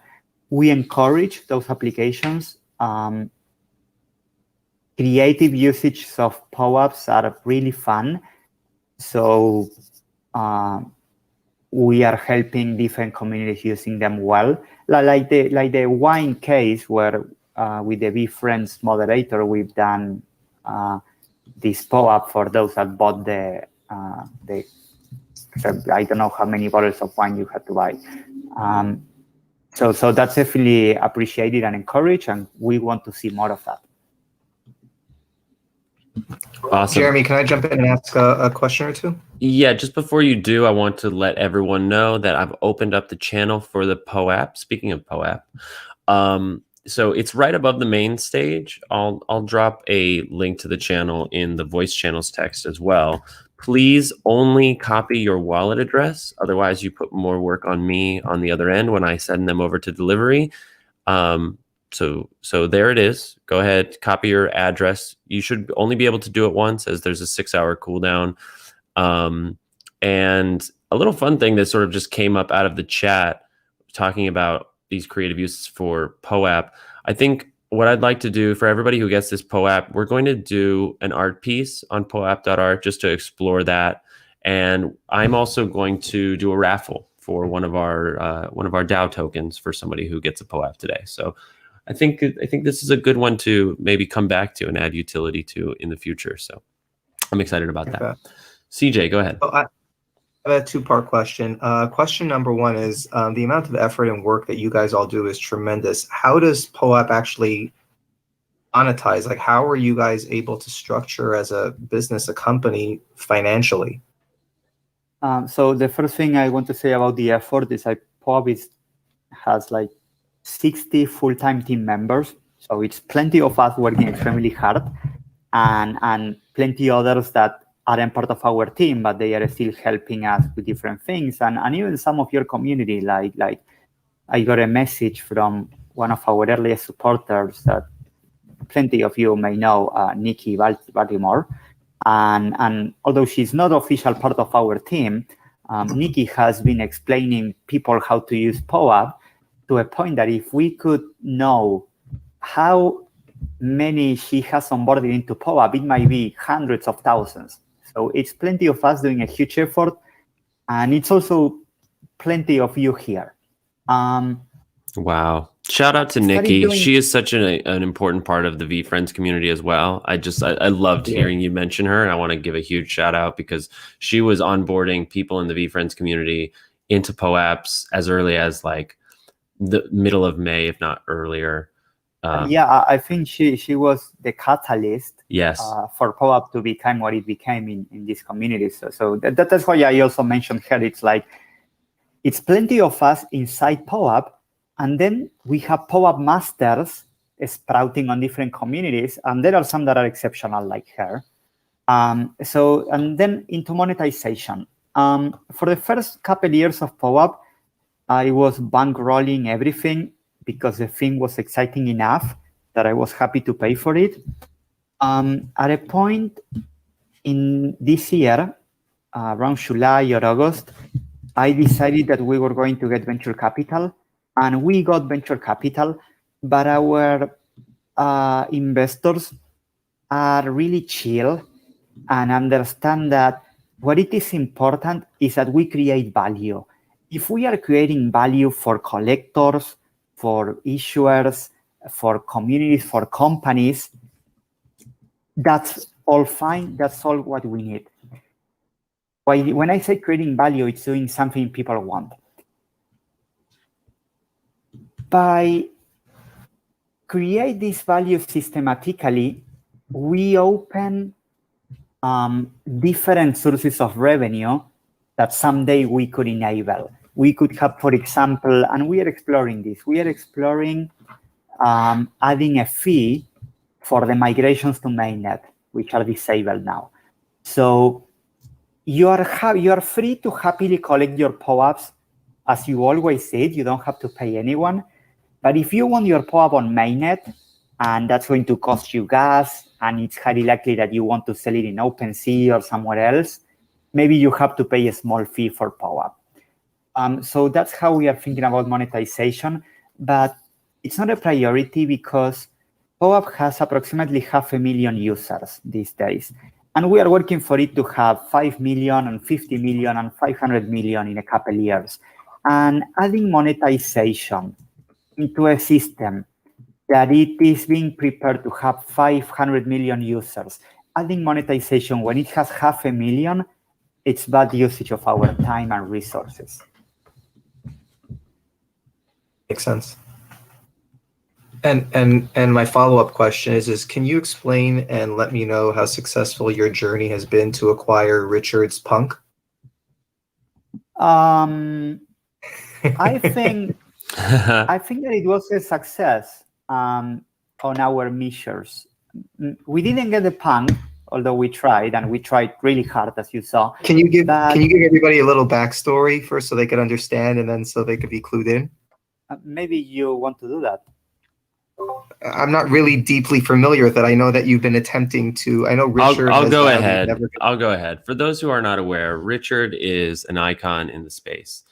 we encourage those applications. Creative usage of POAPs are really fun. So we are helping different communities using them well. Like the wine case where with the Be Friends moderator, we've done this POAP for those that bought the I don't know how many bottles of wine you had to buy. So that's definitely appreciated and encouraged, and we want to see more of that. Awesome. Jeremy, can I jump in and ask a question or two? Yeah, just before you do, I want to let everyone know that I've opened up the channel for the Poe App. Speaking of Poe App, so it's right above the main stage. I'll drop a link to the channel in the voice channels text as well. Please only copy your wallet address. Otherwise, you put more work on me on the other end when I send them over to delivery. So there it is. Go ahead, copy your address. You should only be able to do it once, as there's a 6-hour cooldown. And a little fun thing that sort of just came up out of the chat, talking about these creative uses for Poe App. I think what I'd like to do for everybody who gets this Poe App, we're going to do an art piece on poapp.art just to explore that. And I'm also going to do a raffle for one of our DAO tokens for somebody who gets a Poe App today. So I think this is a good one to maybe come back to and add utility to in the future. So I'm excited about that. CJ, go ahead. So I have a two-part question. Question number one is the amount of effort and work that you guys all do is tremendous. How does Poe App actually monetize? Like, how are you guys able to structure as a business, a company financially? So the first thing I want to say about the effort is that Poe App has like 60 full-time team members. So it's plenty of us working extremely hard, and plenty others that aren't part of our team, but they are still helping us with different things. And even some of your community, like I got a message from one of our earliest supporters that plenty of you may know, Nikki Baltimore. And although she's not official part of our team, Nikki has been explaining people how to use Poe App to a point that if we could know how many she has onboarded into Poe App, it might be hundreds of thousands. So it's plenty of us doing a huge effort, and it's also plenty of you here. Wow. Shout out to Nikki. She is such an important part of the VFriends community as well. I loved hearing you mention her, and I want to give a huge shout out because she was onboarding people in the VFriends community into Poe Apps as early as like the middle of May, if not earlier. I think she was the catalyst for Poe App to become what it became in this community. So that's why I also mentioned her. It's like, it's plenty of us inside Poe App, and then we have Poe App masters sprouting on different communities, and there are some that are exceptional like her. And then into monetization. For the first couple of years of Poe App, I was bankrolling everything because the thing was exciting enough that I was happy to pay for it. At a point in this year, around July or August, I decided that we were going to get venture capital, and we got venture capital, but our investors are really chill and understand that what it is important is that we create value. If we are creating value for collectors, for issuers, for communities, for companies, that's all fine. That's all what we need. When I say creating value, it's doing something people want. By create this value systematically, we open different sources of revenue that someday we could enable. We could have, for example, and we are exploring this, we are exploring adding a fee for the migrations to mainnet, which are disabled now. So you are free to happily collect your Poe Apps as you always did. You don't have to pay anyone. But if you want your Poe App on mainnet, and that's going to cost you gas, and it's highly likely that you want to sell it in OpenSea or somewhere else, maybe you have to pay a small fee for Poe App. So that's how we are thinking about monetization, but it's not a priority because Poe App has approximately 500,000 users these days. And we are working for it to have 5 million and 50 million and 500 million in a couple years. And adding monetization into a system that it is being prepared to have 500 million users, adding monetization when it has 500,000, it's bad usage of our time and resources. Makes sense. And my follow-up question is can you explain and let me know how successful your journey has been to acquire Richard's Punk? I think that it was a success on our measures. We didn't get the Punk, although we tried, and we tried really hard, as you saw. Can you give everybody a little backstory first so they could understand, and then so they could be clued in? Maybe you want to do that. I'm not really deeply familiar with it. I know that you've been attempting to. I know Richard. I'll go ahead. I'll go ahead. For those who are not aware, Richard is an icon in the space.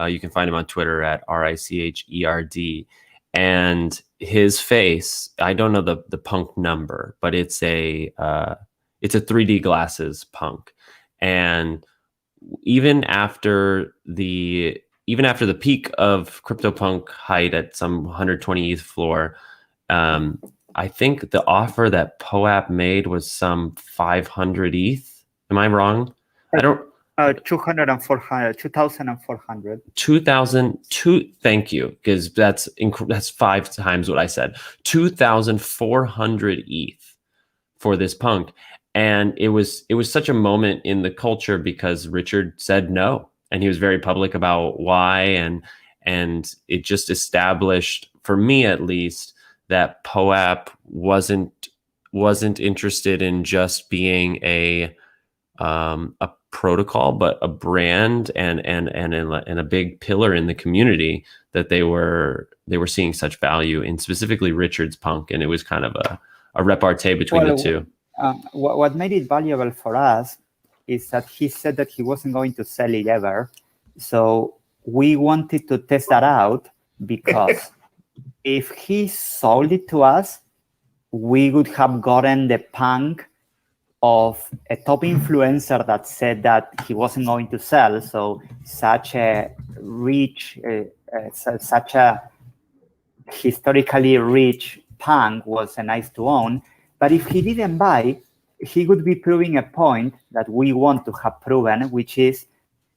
You can find him on Twitter at RICHERD. And his face, I don't know the punk number, but it's a 3D glasses punk. And even after the peak of CryptoPunk height at some 120 ETH floor, I think the offer that Poe App made was some 500 ETH. Am I wrong? I don't. 200 and 400, 2,400. 2,002. Thank you, because that's 5 times what I said. 2,400 ETH for this punk, and it was such a moment in the culture because Richard said no, and he was very public about why, and it just established, for me at least, that Poe App wasn't interested in just being a protocol, but a brand and a big pillar in the community, that they were seeing such value in specifically Richard's punk, and it was kind of a repartee between the two. What made it valuable for us is that he said that he wasn't going to sell it ever, so we wanted to test that out, because if he sold it to us, we would have gotten the punk of a top influencer that said that he wasn't going to sell. So such a rich, such a historically rich punk was nice to own. But if he didn't buy, he would be proving a point that we want to have proven, which is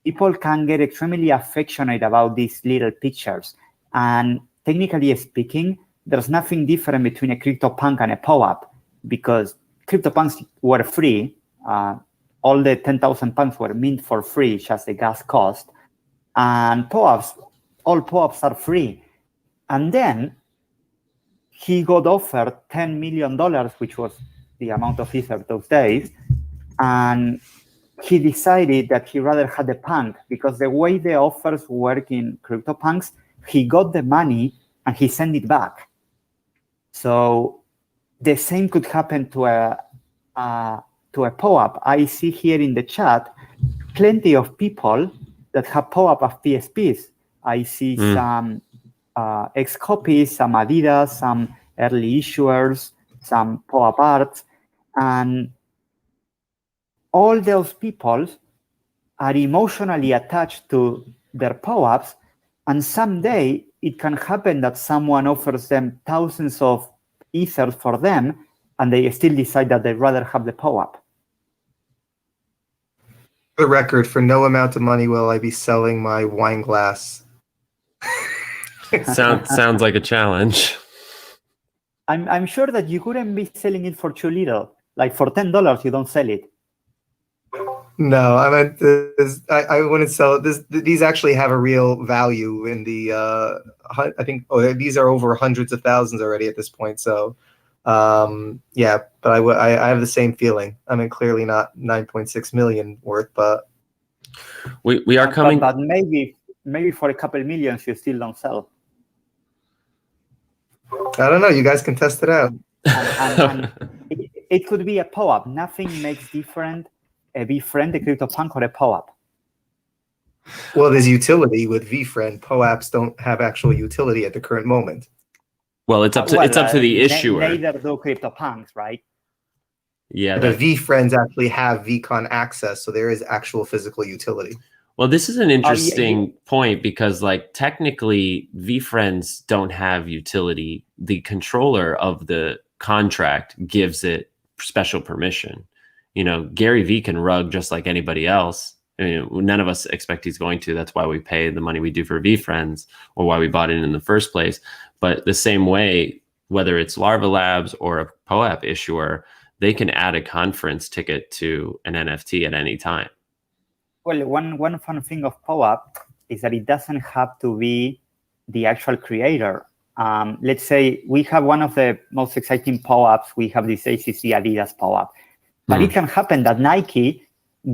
people can get extremely affectionate about these little pictures. And technically speaking, there's nothing different between a CryptoPunk and a Poe App, because CryptoPunks were free. All the 10,000 punks were mint for free, just the gas cost. And all Poe Apps are free. And then he got offered $10 million, which was the amount of Ether those days. And he decided that he rather had the punk, because the way the offers work in CryptoPunks, he got the money and he sent it back. So the same could happen to a Poe App. I see here in the chat plenty of people that have Poe App as PSPs. I see some X-Copies, some Adidas, some early issuers, some Poe App arts, and all those people are emotionally attached to their Poe Apps, and someday it can happen that someone offers them thousands of Ethers for them, and they still decide that they'd rather have the Poe App. For the record, for no amount of money will I be selling my wine glass. Sounds like a challenge. I'm sure that you couldn't be selling it for too little. Like for $10, you don't sell it. No, I meant this, I wouldn't sell it. These actually have a real value in the. I think these are over hundreds of thousands already at this point. So, yeah, but I have the same feeling. I mean, clearly not 9.6 million worth, but we are coming. But maybe for a couple millions, you still don't sell. I don't know. You guys can test it out. And it could be a Poe App. Nothing makes different a VFriend, a CryptoPunk, or a Poe App. Well, there's utility with VFriend. Poe Apps don't have actual utility at the current moment. Well, it's up to the issuer. Neither do CryptoPunks, right? Yeah, the VFriends actually have VCon access, so there is actual physical utility. Well, this is an interesting point, because like technically VFriends don't have utility. The controller of the contract gives it special permission. You know, Gary V can rug just like anybody else. I mean, none of us expect he's going to. That's why we pay the money we do for VFriends, or why we bought it in the first place. But the same way, whether it's Larva Labs or a Poe App issuer, they can add a conference ticket to an NFT at any time. Well, one fun thing of Poe App is that it doesn't have to be the actual creator. Let's say we have one of the most exciting Poe Apps. We have this ACC Adidas Poe App. But it can happen that Nike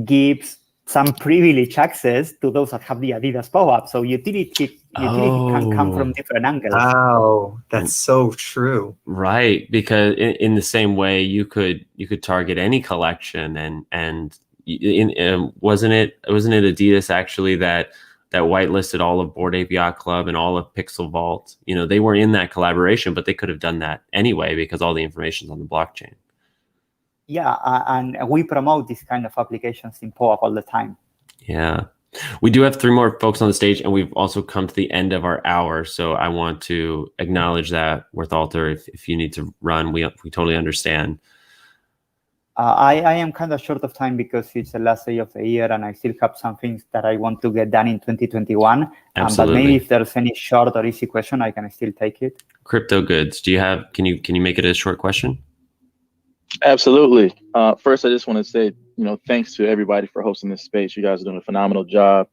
gives some privileged access to those that have the Adidas Poe App. So utility can come from different angles. Wow, that's so true. Right, because in the same way, you could target any collection, and wasn't it Adidas actually that that whitelisted all of Bored Ape Yacht Club and all of Pixel Vault. You know, they were in that collaboration, but they could have done that anyway because all the information's on the blockchain. Yeah, and we promote these kind of applications in POAP all the time. Yeah. We do have 3 more folks on the stage, and we've also come to the end of our hour. So I want to acknowledge that, WORTHALTER, if you need to run, we totally understand. I am kind of short of time because it's the last day of the year, and I still have some things that I want to get done in 2021. Absolutely. But maybe if there's any short or easy question, I can still take it. Crypto goods. Do you have? Can you make it a short question? Absolutely. First, I just want to say, thanks to everybody for hosting this space. You guys are doing a phenomenal job.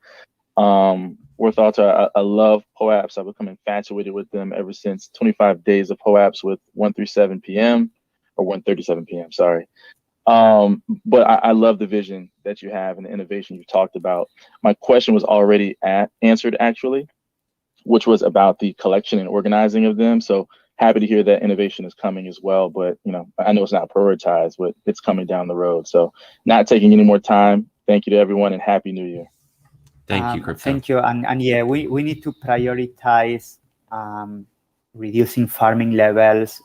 WORTHALTER, I love Poe Apps. I've become infatuated with them ever since 25 days of Poe Apps with 1:37 p.m. or 1:37 p.m. Sorry. But I love the vision that you have and the innovation you talked about. My question was already answered, actually, which was about the collection and organizing of them. So happy to hear that innovation is coming as well. But, I know it's not prioritized, but it's coming down the road. So not taking any more time. Thank you to everyone and Happy New Year. Thank you, Crypto. Thank you. And yeah, we need to prioritize reducing farming levels.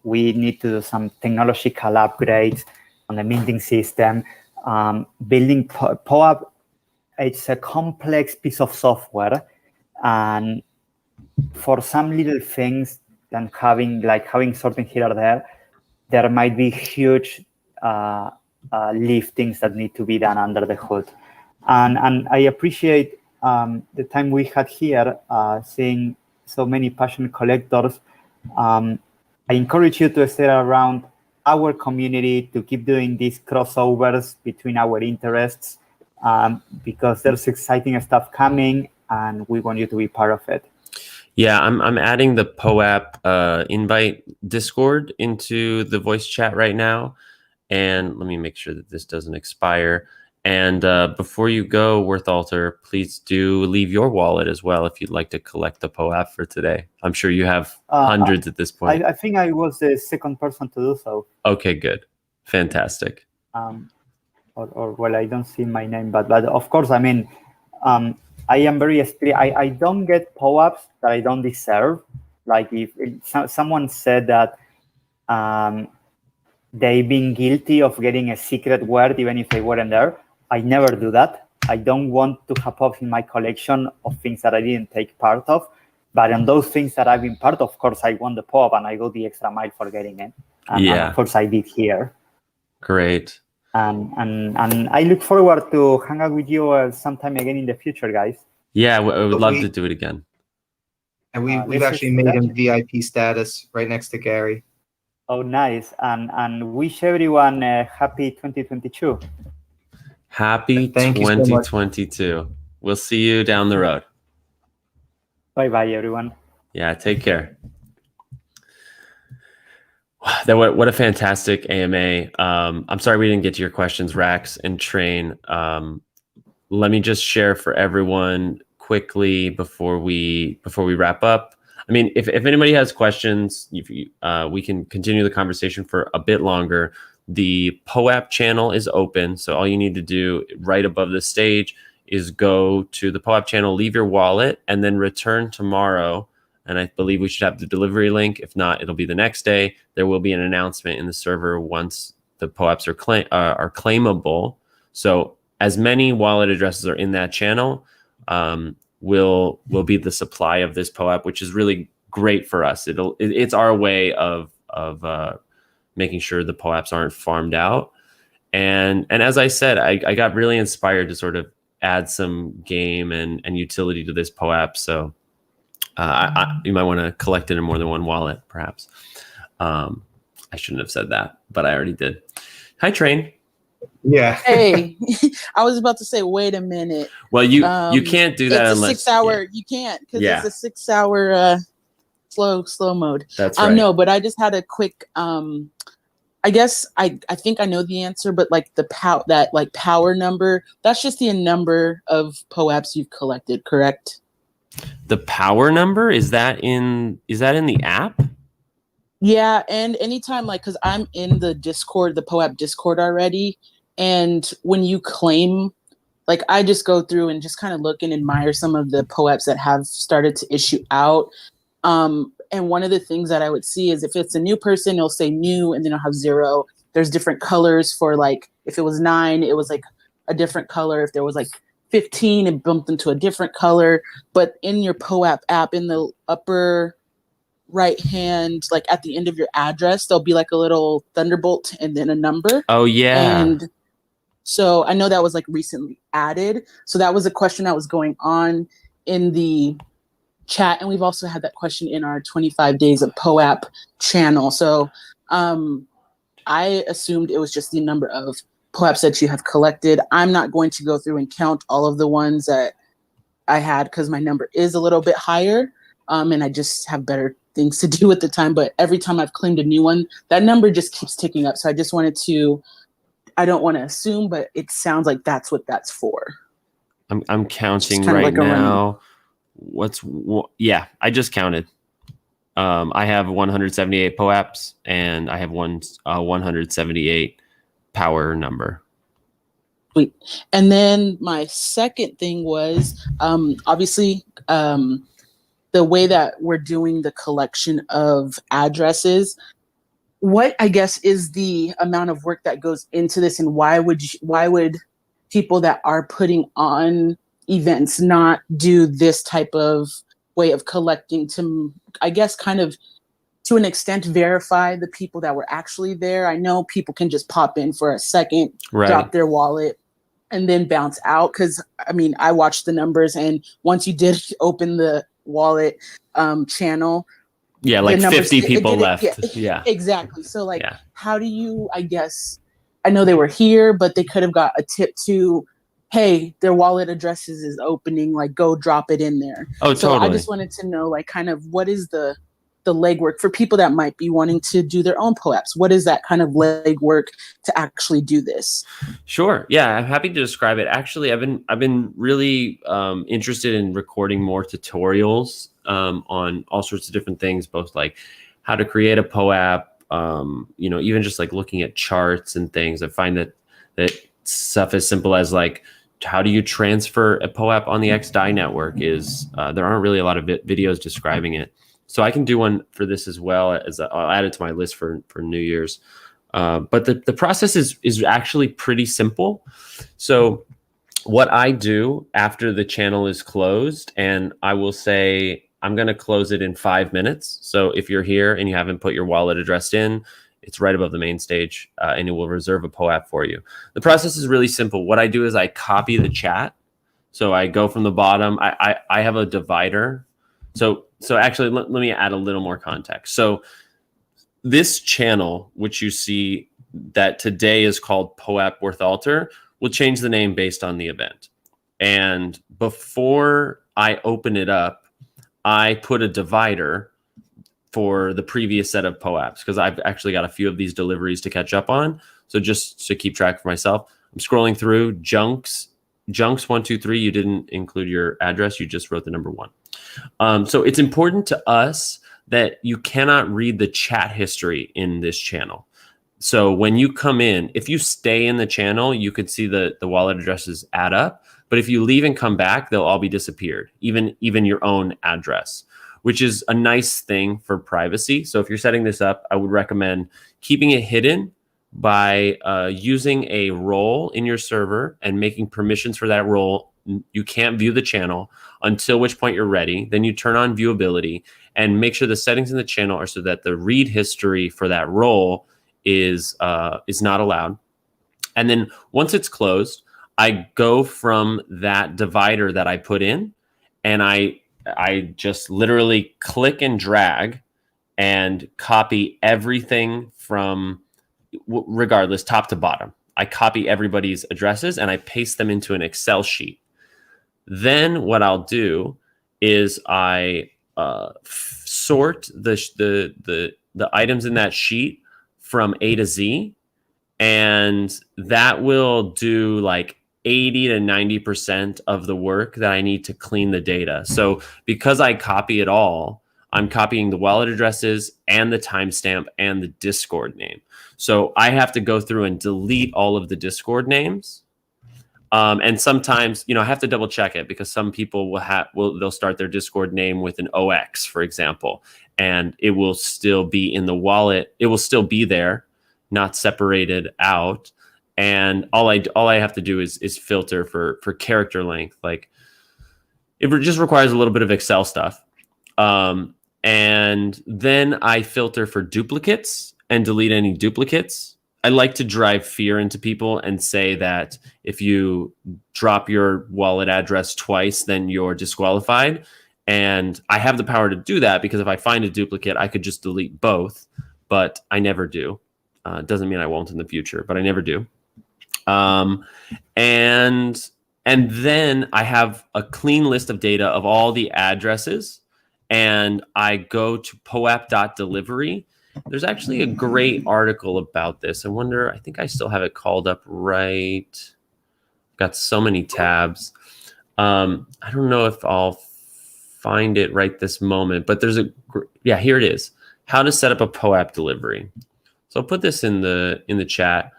We need to do some technological upgrades on the minting system. Building POAP, it's a complex piece of software, and for some little things, than having something here or there might be huge liftings that need to be done under the hood. And I appreciate the time we had here, seeing so many passionate collectors. I encourage you to stay around our community, to keep doing these crossovers between our interests, because there's exciting stuff coming, and we want you to be part of it. Yeah, I'm adding the Poe App invite Discord into the voice chat right now. And let me make sure that this doesn't expire. And before you go, WORTHALTER, please do leave your wallet as well if you'd like to collect the Poe App for today. I'm sure you have hundreds at this point. I think I was the second person to do so. Okay, good. Fantastic. Well, I don't see my name, but of course, I mean, I am very I don't get Poe Apps that I don't deserve. Like if someone said that they've been guilty of getting a secret word even if they weren't there, I never do that. I don't want to have POAPs in my collection of things that I didn't take part of. But on those things that I've been part of course, I want the POAP and I go the extra mile for getting it. And of course, I did here. Great. And I look forward to hang out with you sometime again in the future, guys. Yeah, I would love to do it again. And we've actually made him VIP status right next to Gary. Oh, nice. And wish everyone a happy 2022. Happy Thank you so much. 2022. We'll see you down the road. Bye-bye, everyone. Yeah, take care. What a fantastic AMA. I'm sorry we didn't get to your questions, Rax and Train. Let me just share for everyone quickly before we wrap up. I mean, if anybody has questions, we can continue the conversation for a bit longer. The Poe App channel is open, so all you need to do right above the stage is go to the Poe App channel, leave your wallet, and then return tomorrow. And I believe we should have the delivery link. If not, it'll be the next day. There will be an announcement in the server once the Poe Apps are claimable. So as many wallet addresses are in that channel, will be the supply of this Poe App, which is really great for us. It's our way of making sure the Poe Apps aren't farmed out. And as I said, I got really inspired to sort of add some game and utility to this Poe App. So you might want to collect it in more than one wallet, perhaps. I shouldn't have said that, but I already did. Hi, Train. Yeah. Hey, I was about to say, wait a minute. Well, you can't do that unless 6 hour. Yeah. You can't because it's a 6 hour slow mode. That's right. No, but I just had a quick. I guess I think I know the answer, but like the power number. That's just the number of Poe Apps you've collected, correct? The power number, is that in the app? Yeah, and anytime, because I'm in the Discord, the Poe App Discord already, and when you claim like I just go through and just kind of look and admire some of the POEPs that have started to issue out. And one of the things that I would see is if it's a new person, it'll say new and then it'll have 0. There's different colors for, like, if it was 9, it was like a different color. If there was like 15, it bumped into a different color. But in your POAP app, in the upper right hand, like at the end of your address, there'll be like a little thunderbolt and then a number. Oh yeah. And so I know that was like recently added. So that was a question that was going on in the chat. And we've also had that question in our 25 days of POAP channel. So I assumed it was just the number of POAPs that you have collected. I'm not going to go through and count all of the ones that I had because my number is a little bit higher. And I just have better things to do at the time. But every time I've claimed a new one, that number just keeps ticking up. So I just wanted to, I don't want to assume, but it sounds like that's what that's for. I'm counting kind of right like a now. Yeah, I just counted. I have 178 POAPs and I have 178 power number. Sweet. And then my second thing was obviously the way that we're doing the collection of addresses. What, I guess, is the amount of work that goes into this, and why would people that are putting on events not do this type of way of collecting to, I guess, kind of to an extent verify the people that were actually there? I know people can just pop in for a second, Right. drop their wallet, and then bounce out. Because I mean, I watched the numbers, and once you did open the wallet channel, Yeah, like numbers, 50 people left. Yeah, exactly. So like, Yeah. how do you, I guess, I know they were here, but they could have got a tip to, hey, their wallet addresses is opening, like go drop it in there. Oh, So totally. I just wanted to know, like, kind of what is the legwork for people that might be wanting to do their own POAPs? What is that kind of legwork to actually do this? Sure. Yeah, I'm happy to describe it. Actually, I've been really interested in recording more tutorials on all sorts of different things, both like how to create a POAP, even just like looking at charts and things. I find that stuff as simple as like, how do you transfer a POAP on the XDAI network is there aren't really a lot of videos describing it. So I can do one for this as well, as I'll add it to my list for New Year's. But the process is actually pretty simple. So what I do after the channel is closed, and I will say I'm going to close it in 5 minutes. So if you're here and you haven't put your wallet address in, it's right above the main stage, and it will reserve a POAP for you. The process is really simple. What I do is I copy the chat. So I go from the bottom. I have a divider. So actually, let me add a little more context. So this channel, which you see that today is called Poep WORTHALTER, will change the name based on the event. And before I open it up, I put a divider for the previous set of POAPs because I've actually got a few of these deliveries to catch up on. So just to keep track for myself, I'm scrolling through junks 1, 2, 3. You didn't include your address. You just wrote the number 1. So it's important to us that you cannot read the chat history in this channel. So when you come in, if you stay in the channel, you could see the wallet addresses add up. But if you leave and come back, they'll all be disappeared, even your own address, which is a nice thing for privacy. So if you're setting this up, I would recommend keeping it hidden by using a role in your server and making permissions for that role. You can't view the channel until which point you're ready. Then you turn on viewability and make sure the settings in the channel are so that the read history for that role is not allowed. And then once it's closed, I go from that divider that I put in, and I just literally click and drag and copy everything from, regardless, top to bottom. I copy everybody's addresses and I paste them into an Excel sheet. Then what I'll do is I sort the items in that sheet from A to Z, and that will do like 80 to 90% of the work that I need to clean the data. So because I copy it all, I'm copying the wallet addresses and the timestamp and the Discord name. So I have to go through and delete all of the Discord names. And sometimes, I have to double check it because some people they'll start their Discord name with an OX, for example, and it will still be in the wallet. It will still be there, not separated out. And all I have to do is filter for character length. Like, it just requires a little bit of Excel stuff. And then I filter for duplicates and delete any duplicates. I like to drive fear into people and say that if you drop your wallet address twice, then you're disqualified. And I have the power to do that because if I find a duplicate, I could just delete both, but I never do. It doesn't mean I won't in the future, but I never do. And then I have a clean list of data of all the addresses, and I go to poap.delivery. There's actually a great article about this. I think I still have it called up right. Got so many tabs. I don't know if I'll find it right this moment, but here it is. How to set up a Poe App delivery. So I'll put this in the chat.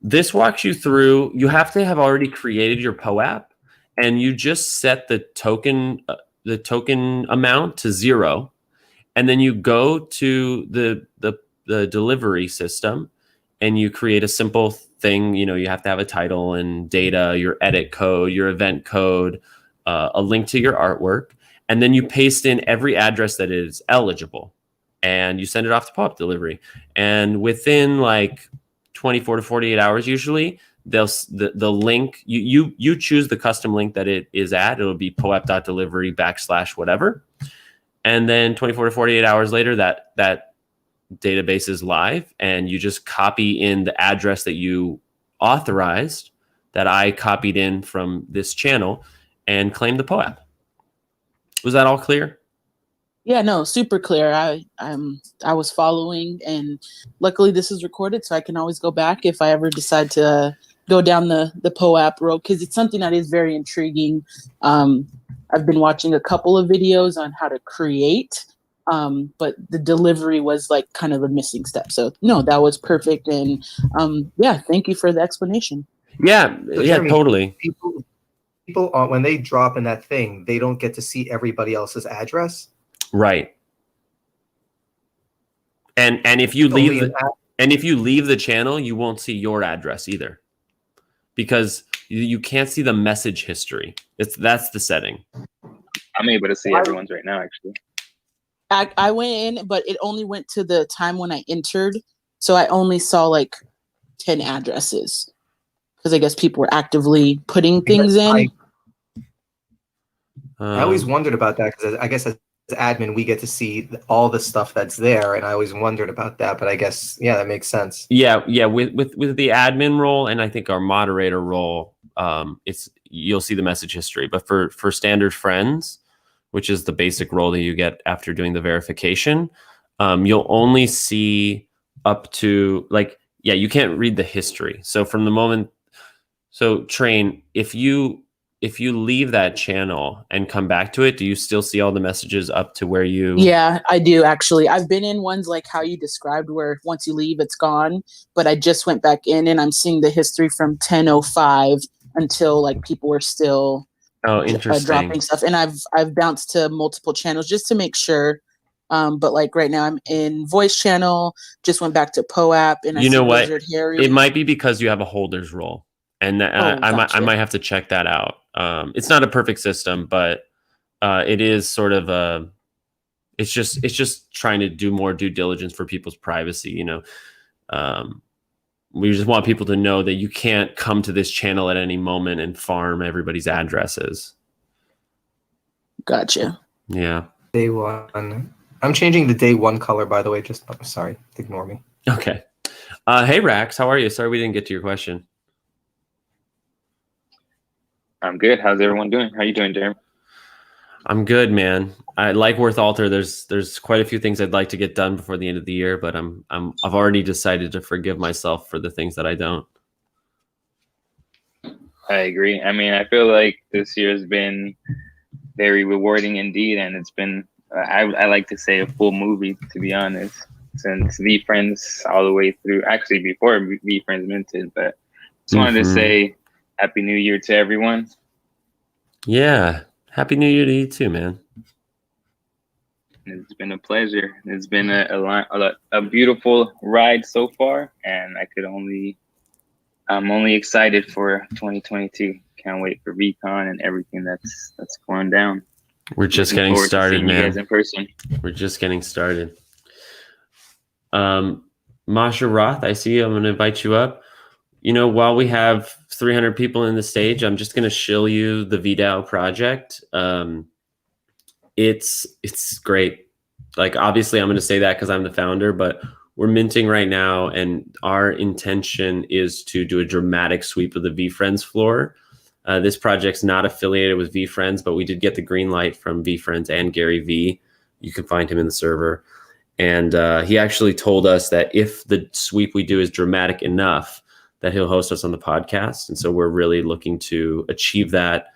This walks you through. You have to have already created your Poe App, and you just set the token amount to 0. And then you go to the delivery system and you create a simple thing. You have to have a title and data, your edit code, your event code, a link to your artwork. And then you paste in every address that is eligible and you send it off to Poe App delivery. And within like 24 to 48 hours, usually the link, you choose the custom link that it is at. It'll be poap.delivery / whatever. And then 24 to 48 hours later, that database is live, and you just copy in the address that you authorized, that I copied in from this channel, and claim the Poe App. Was that all clear? Yeah, no, super clear. I was following, and luckily this is recorded, so I can always go back if I ever decide to go down the Poe App road, because it's something that is very intriguing. I've been watching a couple of videos on how to create, but the delivery was like kind of the missing step. So no, that was perfect. And yeah, thank you for the explanation. Yeah, So, yeah, Jeremy, totally. People when they drop in that thing, they don't get to see everybody else's address. Right. And if you leave the channel, you won't see your address either, because you can't see the message history. That's the setting. I'm able to see everyone's right now, actually. I went in, but it only went to the time when I entered, so I only saw like 10 addresses, because I guess people were actively putting things in. I always wondered about that, because I guess as admin we get to see all the stuff that's there, and I always wondered about that. But I guess that makes sense. Yeah. With the admin role, and I think our moderator role, you'll see the message history. But for standard friends, which is the basic role that you get after doing the verification, you'll only see up to you can't read the history. So from the moment, Train, if you leave that channel and come back to it, do you still see all the messages up to where you? Yeah, I do actually. I've been in ones like how you described, where once you leave, it's gone. But I just went back in, and I'm seeing the history from 10:05 until like people were still dropping stuff. And I've bounced to multiple channels just to make sure. But like right now, I'm in voice channel. Just went back to Poe App, and you know what? Wizard Harry. It might be because you have a holder's role, and I might have to check that out. It's not a perfect system, but it is sort of it's just trying to do more due diligence for people's privacy. We just want people to know that you can't come to this channel at any moment and farm everybody's addresses. Gotcha. Yeah. Day one. I'm changing the day one color, by the way. Just sorry, ignore me. Okay. Hey Rax, how are you? Sorry we didn't get to your question. I'm good. How's everyone doing? How you doing, Jeremy? I'm good, man. I like WORTHALTER. There's quite a few things I'd like to get done before the end of the year, but I've already decided to forgive myself for the things that I don't. I agree. I mean, I feel like this year has been very rewarding indeed, and it's been I like to say a full movie, to be honest, since V Friends all the way through. Actually, before V Friends minted, but Just wanted to Mhm. say Happy New Year to everyone. Yeah. Happy New Year to you too, man. It's been a pleasure. It's been a beautiful ride so far, and I'm only excited for 2022. Can't wait for Recon and everything that's going down. We're just Looking getting forward to started, seeing you guys man. in person. We're just getting started. Masha Roth, I see you. I'm going to invite you up. You know, while we have 300 people in the stage, I'm just going to shill you the VDAO project. It's great. Like, obviously, I'm going to say that because I'm the founder, but we're minting right now, and our intention is to do a dramatic sweep of the VFriends floor. This project's not affiliated with VFriends, but we did get the green light from VFriends and Gary V. You can find him in the server. And he actually told us that if the sweep we do is dramatic enough, that he'll host us on the podcast. And so we're really looking to achieve that.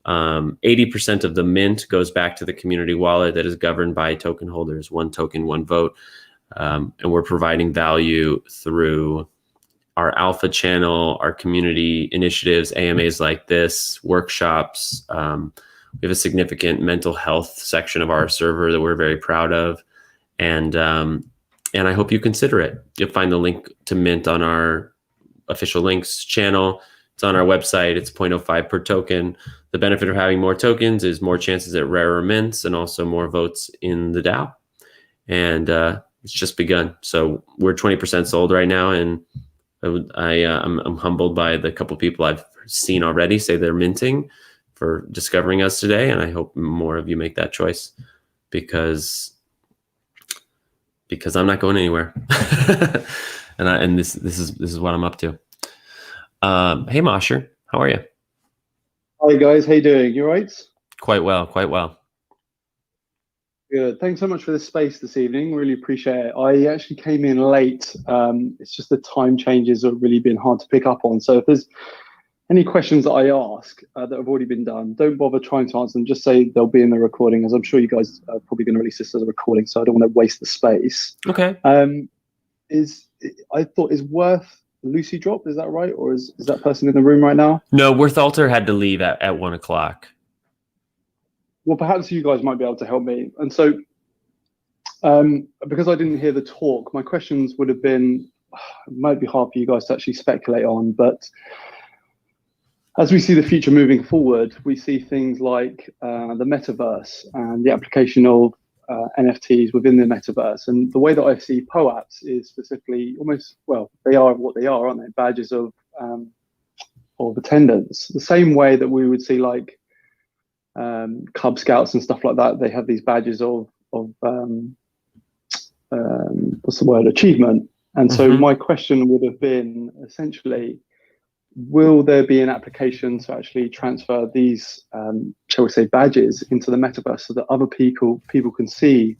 80% of the mint goes back to the community wallet that is governed by token holders, 1 token, 1 vote. And we're providing value through our alpha channel, our community initiatives, AMAs like this, workshops. We have a significant mental health section of our server that we're very proud of. And I hope you consider it. You'll find the link to mint on our official links channel. It's on our website. It's 0.05 per token. The benefit of having more tokens is more chances at rarer mints and also more votes in the DAO. And it's just begun. So we're 20% sold right now. And I'm humbled by the couple people I've seen already say they're minting for discovering us today. And I hope more of you make that choice because I'm not going anywhere. and this is what I'm up to. Hey Mosher, how are you? Hi guys, how you doing? You all right? Quite well. Good. Thanks so much for this space this evening. Really appreciate it. I actually came in late. It's just the time changes have really been hard to pick up on. So if there's any questions that I ask that have already been done, don't bother trying to answer them. Just say they'll be in the recording, as I'm sure you guys are probably going to release this as a recording, so I don't want to waste the space. Okay. I thought is Worth Lucy dropped, is that right? Or is that person in the room right now? No, WORTHALTER had to leave at 1:00. Well, perhaps you guys might be able to help me. And so, because I didn't hear the talk, my questions would have been, it might be hard for you guys to actually speculate on, but as we see the future moving forward, we see things like the metaverse and the application of NFTs within the metaverse. And the way that I see POAPs is specifically almost, well, they are what they are, aren't they? Badges of attendance. The same way that we would see like Cub Scouts and stuff like that, they have these badges of what's the word, achievement. And so my question would have been essentially, will there be an application to actually transfer these, shall we say, badges into the metaverse so that other people can see,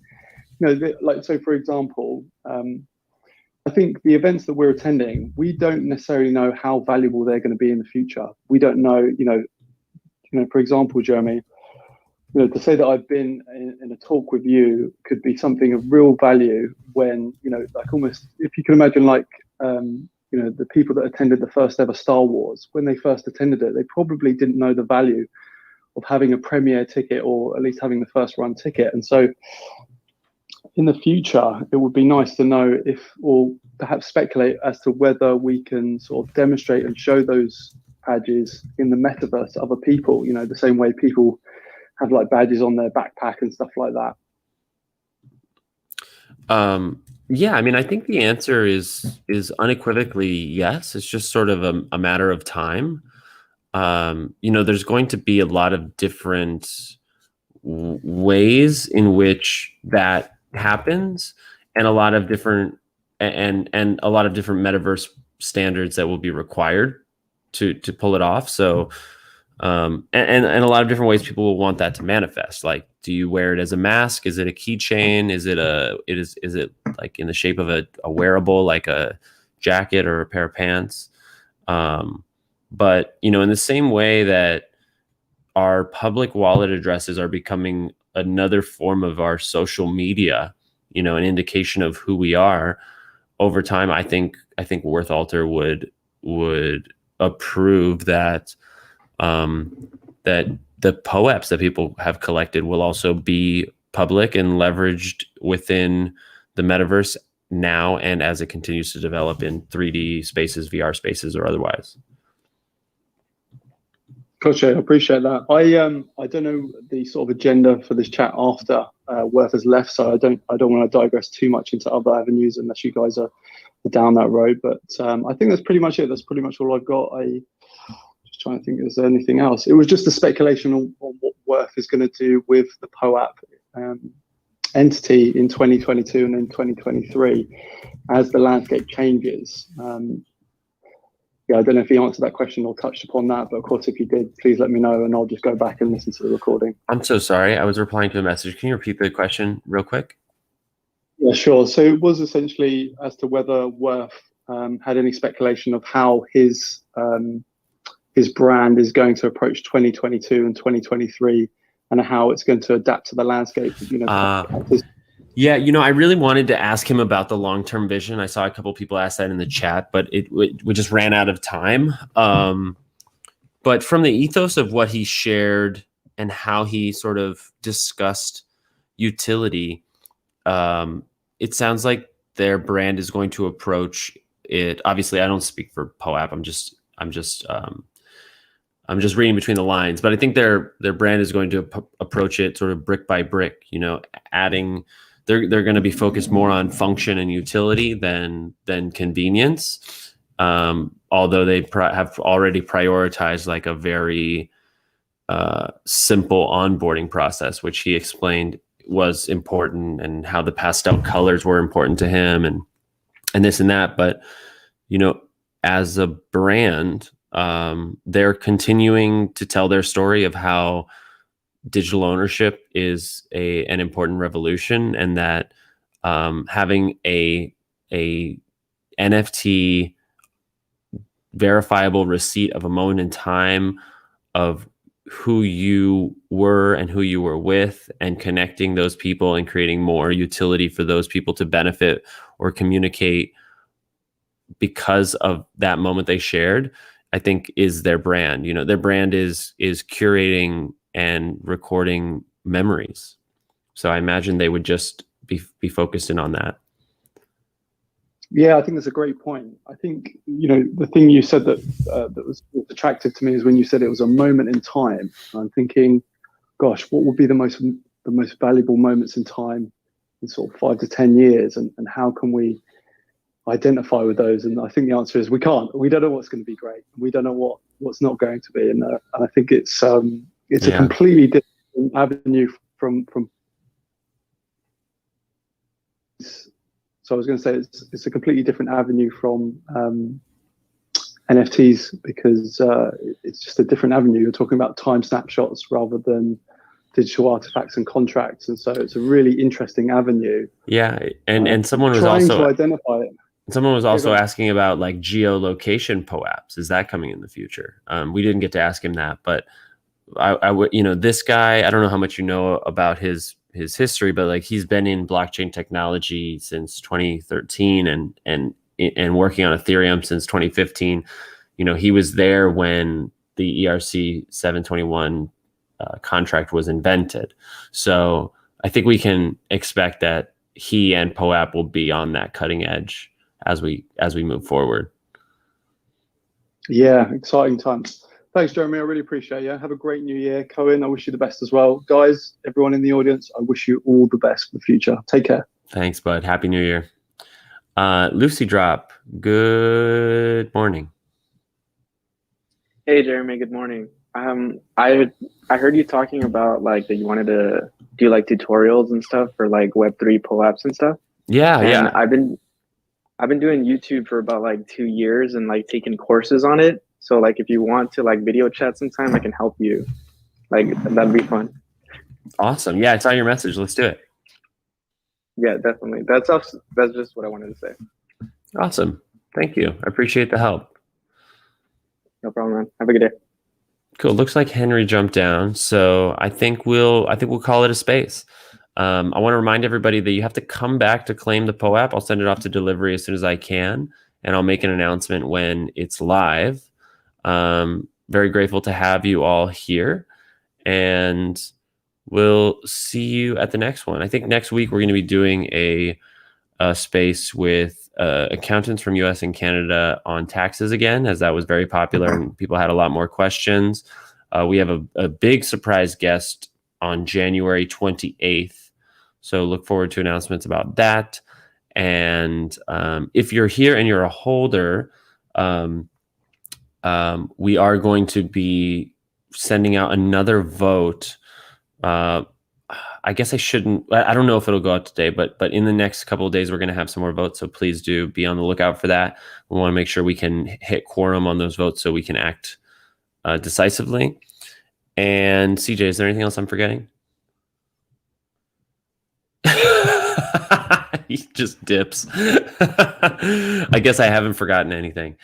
you know, like, so for example, I think the events that we're attending, we don't necessarily know how valuable they're going to be in the future. We don't know, you know, for example, Jeremy, you know, to say that I've been in a talk with you could be something of real value when, you know, like almost, if you can imagine like, you know, the people that attended the first ever Star Wars, when they first attended it, they probably didn't know the value of having a premiere ticket or at least having the first run ticket. And so in the future, it would be nice to know if, or perhaps speculate as to whether we can sort of demonstrate and show those badges in the metaverse to other people, you know, the same way people have like badges on their backpack and stuff like that. Yeah, I mean, I think the answer is unequivocally yes. It's just sort of a matter of time. You know, there's going to be a lot of different ways in which that happens, and a lot of different and a lot of different metaverse standards that will be required to pull it off. So, and a lot of different ways people will want that to manifest. Like, do you wear it as a mask? Is it a keychain? Is it like in the shape of a wearable, like a jacket or a pair of pants? But, you know, in the same way that our public wallet addresses are becoming another form of our social media, you know, an indication of who we are over time, I think WORTHALTER would approve that that the POAPs that people have collected will also be public and leveraged within the metaverse now and as it continues to develop in 3D spaces, VR spaces, or otherwise. Gotcha, I appreciate that. I don't know the sort of agenda for this chat after Worth has left, so I don't want to digress too much into other avenues unless you guys are down that road. But I think that's pretty much it. That's pretty much all I've got. Just trying to think, is there anything else? It was just a speculation on what Worth is going to do with the Poe App entity in 2022 and in 2023 as the landscape changes. Yeah, I don't know if he answered that question or touched upon that, but of course, if you did, please let me know and I'll just go back and listen to the recording. I'm so sorry. I was replying to a message. Can you repeat the question real quick? Yeah, sure. So it was essentially as to whether Worth had any speculation of how his brand is going to approach 2022 and 2023 and how it's going to adapt to the landscape. Yeah, I really wanted to ask him about the long-term vision. I saw a couple people ask that in the chat, but we just ran out of time. But from the ethos of what he shared and how he sort of discussed utility, it sounds like their brand is going to approach it. Obviously, I don't speak for Poe App. I'm just reading between the lines, but I think their brand is going to approach it sort of brick by brick. Adding. They're going to be focused more on function and utility than convenience. Although they have already prioritized like a very simple onboarding process, which he explained was important, and how the pastel colors were important to him, and this and that. But as a brand, they're continuing to tell their story of how digital ownership is an important revolution, and that having a NFT verifiable receipt of a moment in time of who you were and who you were with, and connecting those people and creating more utility for those people to benefit or communicate because of that moment they shared, I think is their brand. Their brand is curating and recording memories. So I imagine they would just be focused in on that. Yeah, I think that's a great point. I think, the thing you said that was attractive to me is when you said it was a moment in time. I'm thinking, gosh, what would be the most valuable moments in time in sort of 5 to 10 years, and how can we identify with those? And I think the answer is we can't. We don't know what's going to be great. We don't know what's not going to be. And I think it's a completely different avenue from. So I was going to say it's a completely different avenue from NFTs, because it's just a different avenue. You're talking about time snapshots rather than digital artifacts and contracts, and so it's a really interesting avenue. Yeah, and someone was trying also to identify it. Someone was also asking about like geolocation POAPs. Is that coming in the future? We didn't get to ask him that, but I would, this guy, I don't know how much you know about his history, but like he's been in blockchain technology since 2013 and working on Ethereum since 2015. He was there when the ERC 721 contract was invented. So I think we can expect that he and Poe App will be on that cutting edge as we move forward. Yeah, exciting times. Thanks, Jeremy. I really appreciate you. Have a great new year. Cohen, I wish you the best as well. Guys, everyone in the audience, I wish you all the best for the future. Take care. Thanks, bud. Happy New Year. Lucy Drop, good morning. Hey, Jeremy, good morning. I heard you talking about like that you wanted to do like tutorials and stuff for like Web3 Poe apps and stuff. Yeah, and yeah. I've been doing YouTube for about like 2 years and like taking courses on it. So like if you want to like video chat sometime, I can help you. Like that'd be fun. Awesome. Yeah, I saw your message. Let's do it. Yeah, definitely. That's just what I wanted to say. Awesome. Thank you. I appreciate the help. No problem, man. Have a good day. Cool. Looks like Henry jumped down, so I think we'll call it a space. I want to remind everybody that you have to come back to claim the Poe App. I'll send it off to delivery as soon as I can, and I'll make an announcement when it's live. Very grateful to have you all here, and we'll see you at the next one. I think next week we're going to be doing a space with accountants from US and Canada on taxes again, as that was very popular and people had a lot more questions. We have a big surprise guest on January 28th. So look forward to announcements about that. And if you're here and you're a holder, we are going to be sending out another vote. I guess I don't know if it'll go out today, but in the next couple of days, we're going to have some more votes. So please do be on the lookout for that. We want to make sure we can hit quorum on those votes so we can act decisively. And CJ, is there anything else I'm forgetting? He just dips. I guess I haven't forgotten anything.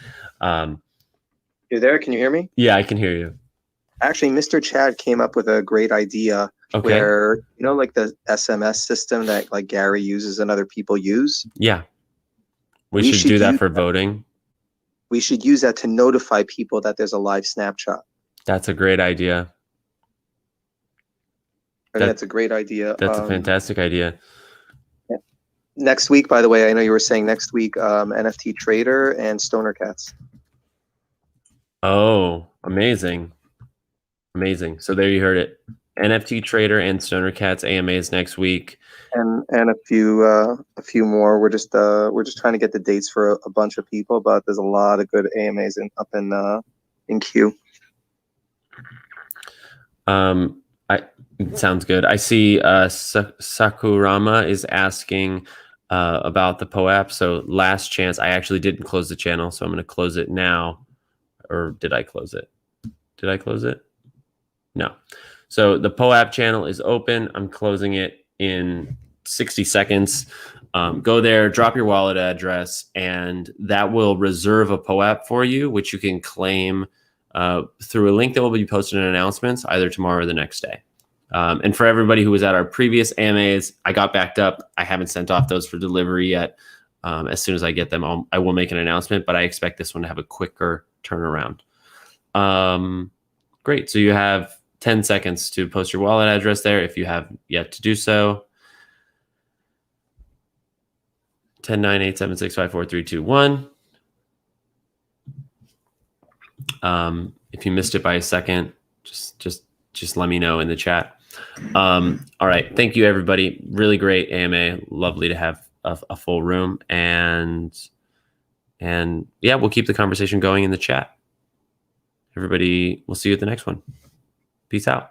You're there? Can you hear me? Yeah, I can hear you. Actually, Mr. Chad came up with a great idea where, like the SMS system that like Gary uses and other people use. Yeah. We should do that for voting. We should use that to notify people that there's a live snapshot. That's a great idea. That's a great idea. That's a fantastic idea. Yeah. Next week, by the way, I know you were saying next week, NFT Trader and Stoner Cats. Oh, amazing. Amazing. So there you heard it. NFT Trader and Stoner Cats AMAs next week. And a few more. We're just trying to get the dates for a bunch of people, but there's a lot of good AMAs up in queue. Sounds good. I see Sakurama is asking about the Poe App. So last chance. I actually didn't close the channel, so I'm going to close it now. Or did I close it? Did I close it? No. So the Poe App channel is open. I'm closing it in 60 seconds. Go there, drop your wallet address, and that will reserve a Poe App for you, which you can claim through a link that will be posted in announcements either tomorrow or the next day. And for everybody who was at our previous AMAs, I got backed up. I haven't sent off those for delivery yet. As soon as I get them, I will make an announcement, but I expect this one to have a quicker turnaround. Great. So you have 10 seconds to post your wallet address there if you have yet to do so. 10, 9, 8, 7, 6, 5, 4, 3, 2, 1. If you missed it by a second, just let me know in the chat. All right. Thank you, everybody. Really great AMA. Lovely to have a full room. And yeah, we'll keep the conversation going in the chat. Everybody, we'll see you at the next one. Peace out.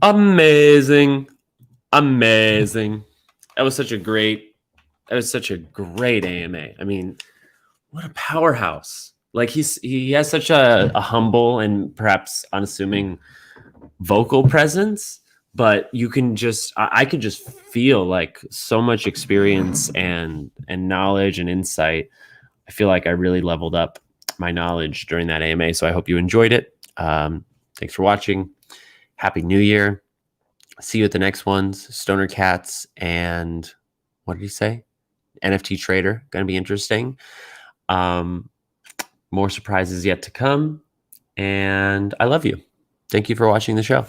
Amazing. Amazing. That was such a great AMA. I mean, what a powerhouse. Like he has such a humble and perhaps unassuming vocal presence, but you can I can just feel like so much experience and knowledge and insight. I feel like I really leveled up my knowledge during that AMA. So I hope you enjoyed it. Thanks for watching. Happy New Year. See you at the next ones. Stoner Cats and what did he say? NFT Trader. Going to be interesting. More surprises yet to come. And I love you. Thank you for watching the show.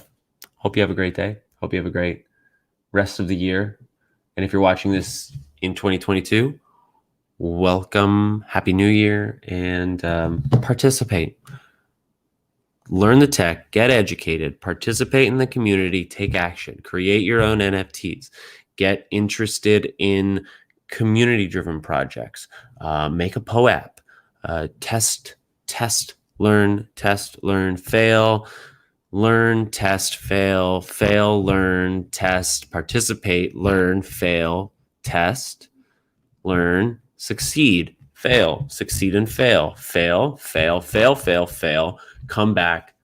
Hope you have a great day. Hope you have a great rest of the year. And if you're watching this in 2022, welcome. Happy New Year. And participate. Learn the tech. Get educated. Participate in the community. Take action. Create your own NFTs. Get interested in community-driven projects. Make a Poe App. Test, learn, fail. Learn, test, fail, learn, test, participate, learn, fail, test, learn, succeed, fail, succeed and fail, fail, come back,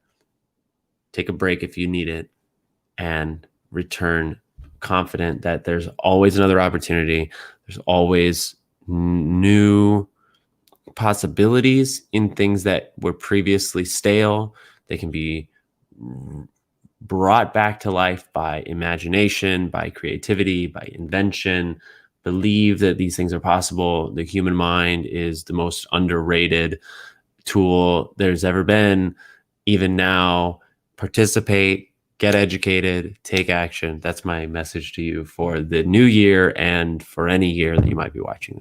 take a break if you need it, and return confident that there's always another opportunity. There's always new possibilities in things that were previously stale. They can be brought back to life by imagination, by creativity, by invention, Believe that these things are possible. The human mind is the most underrated tool there's ever been. Even now, participate, get educated, take action. That's my message to you for the new year and for any year that you might be watching this.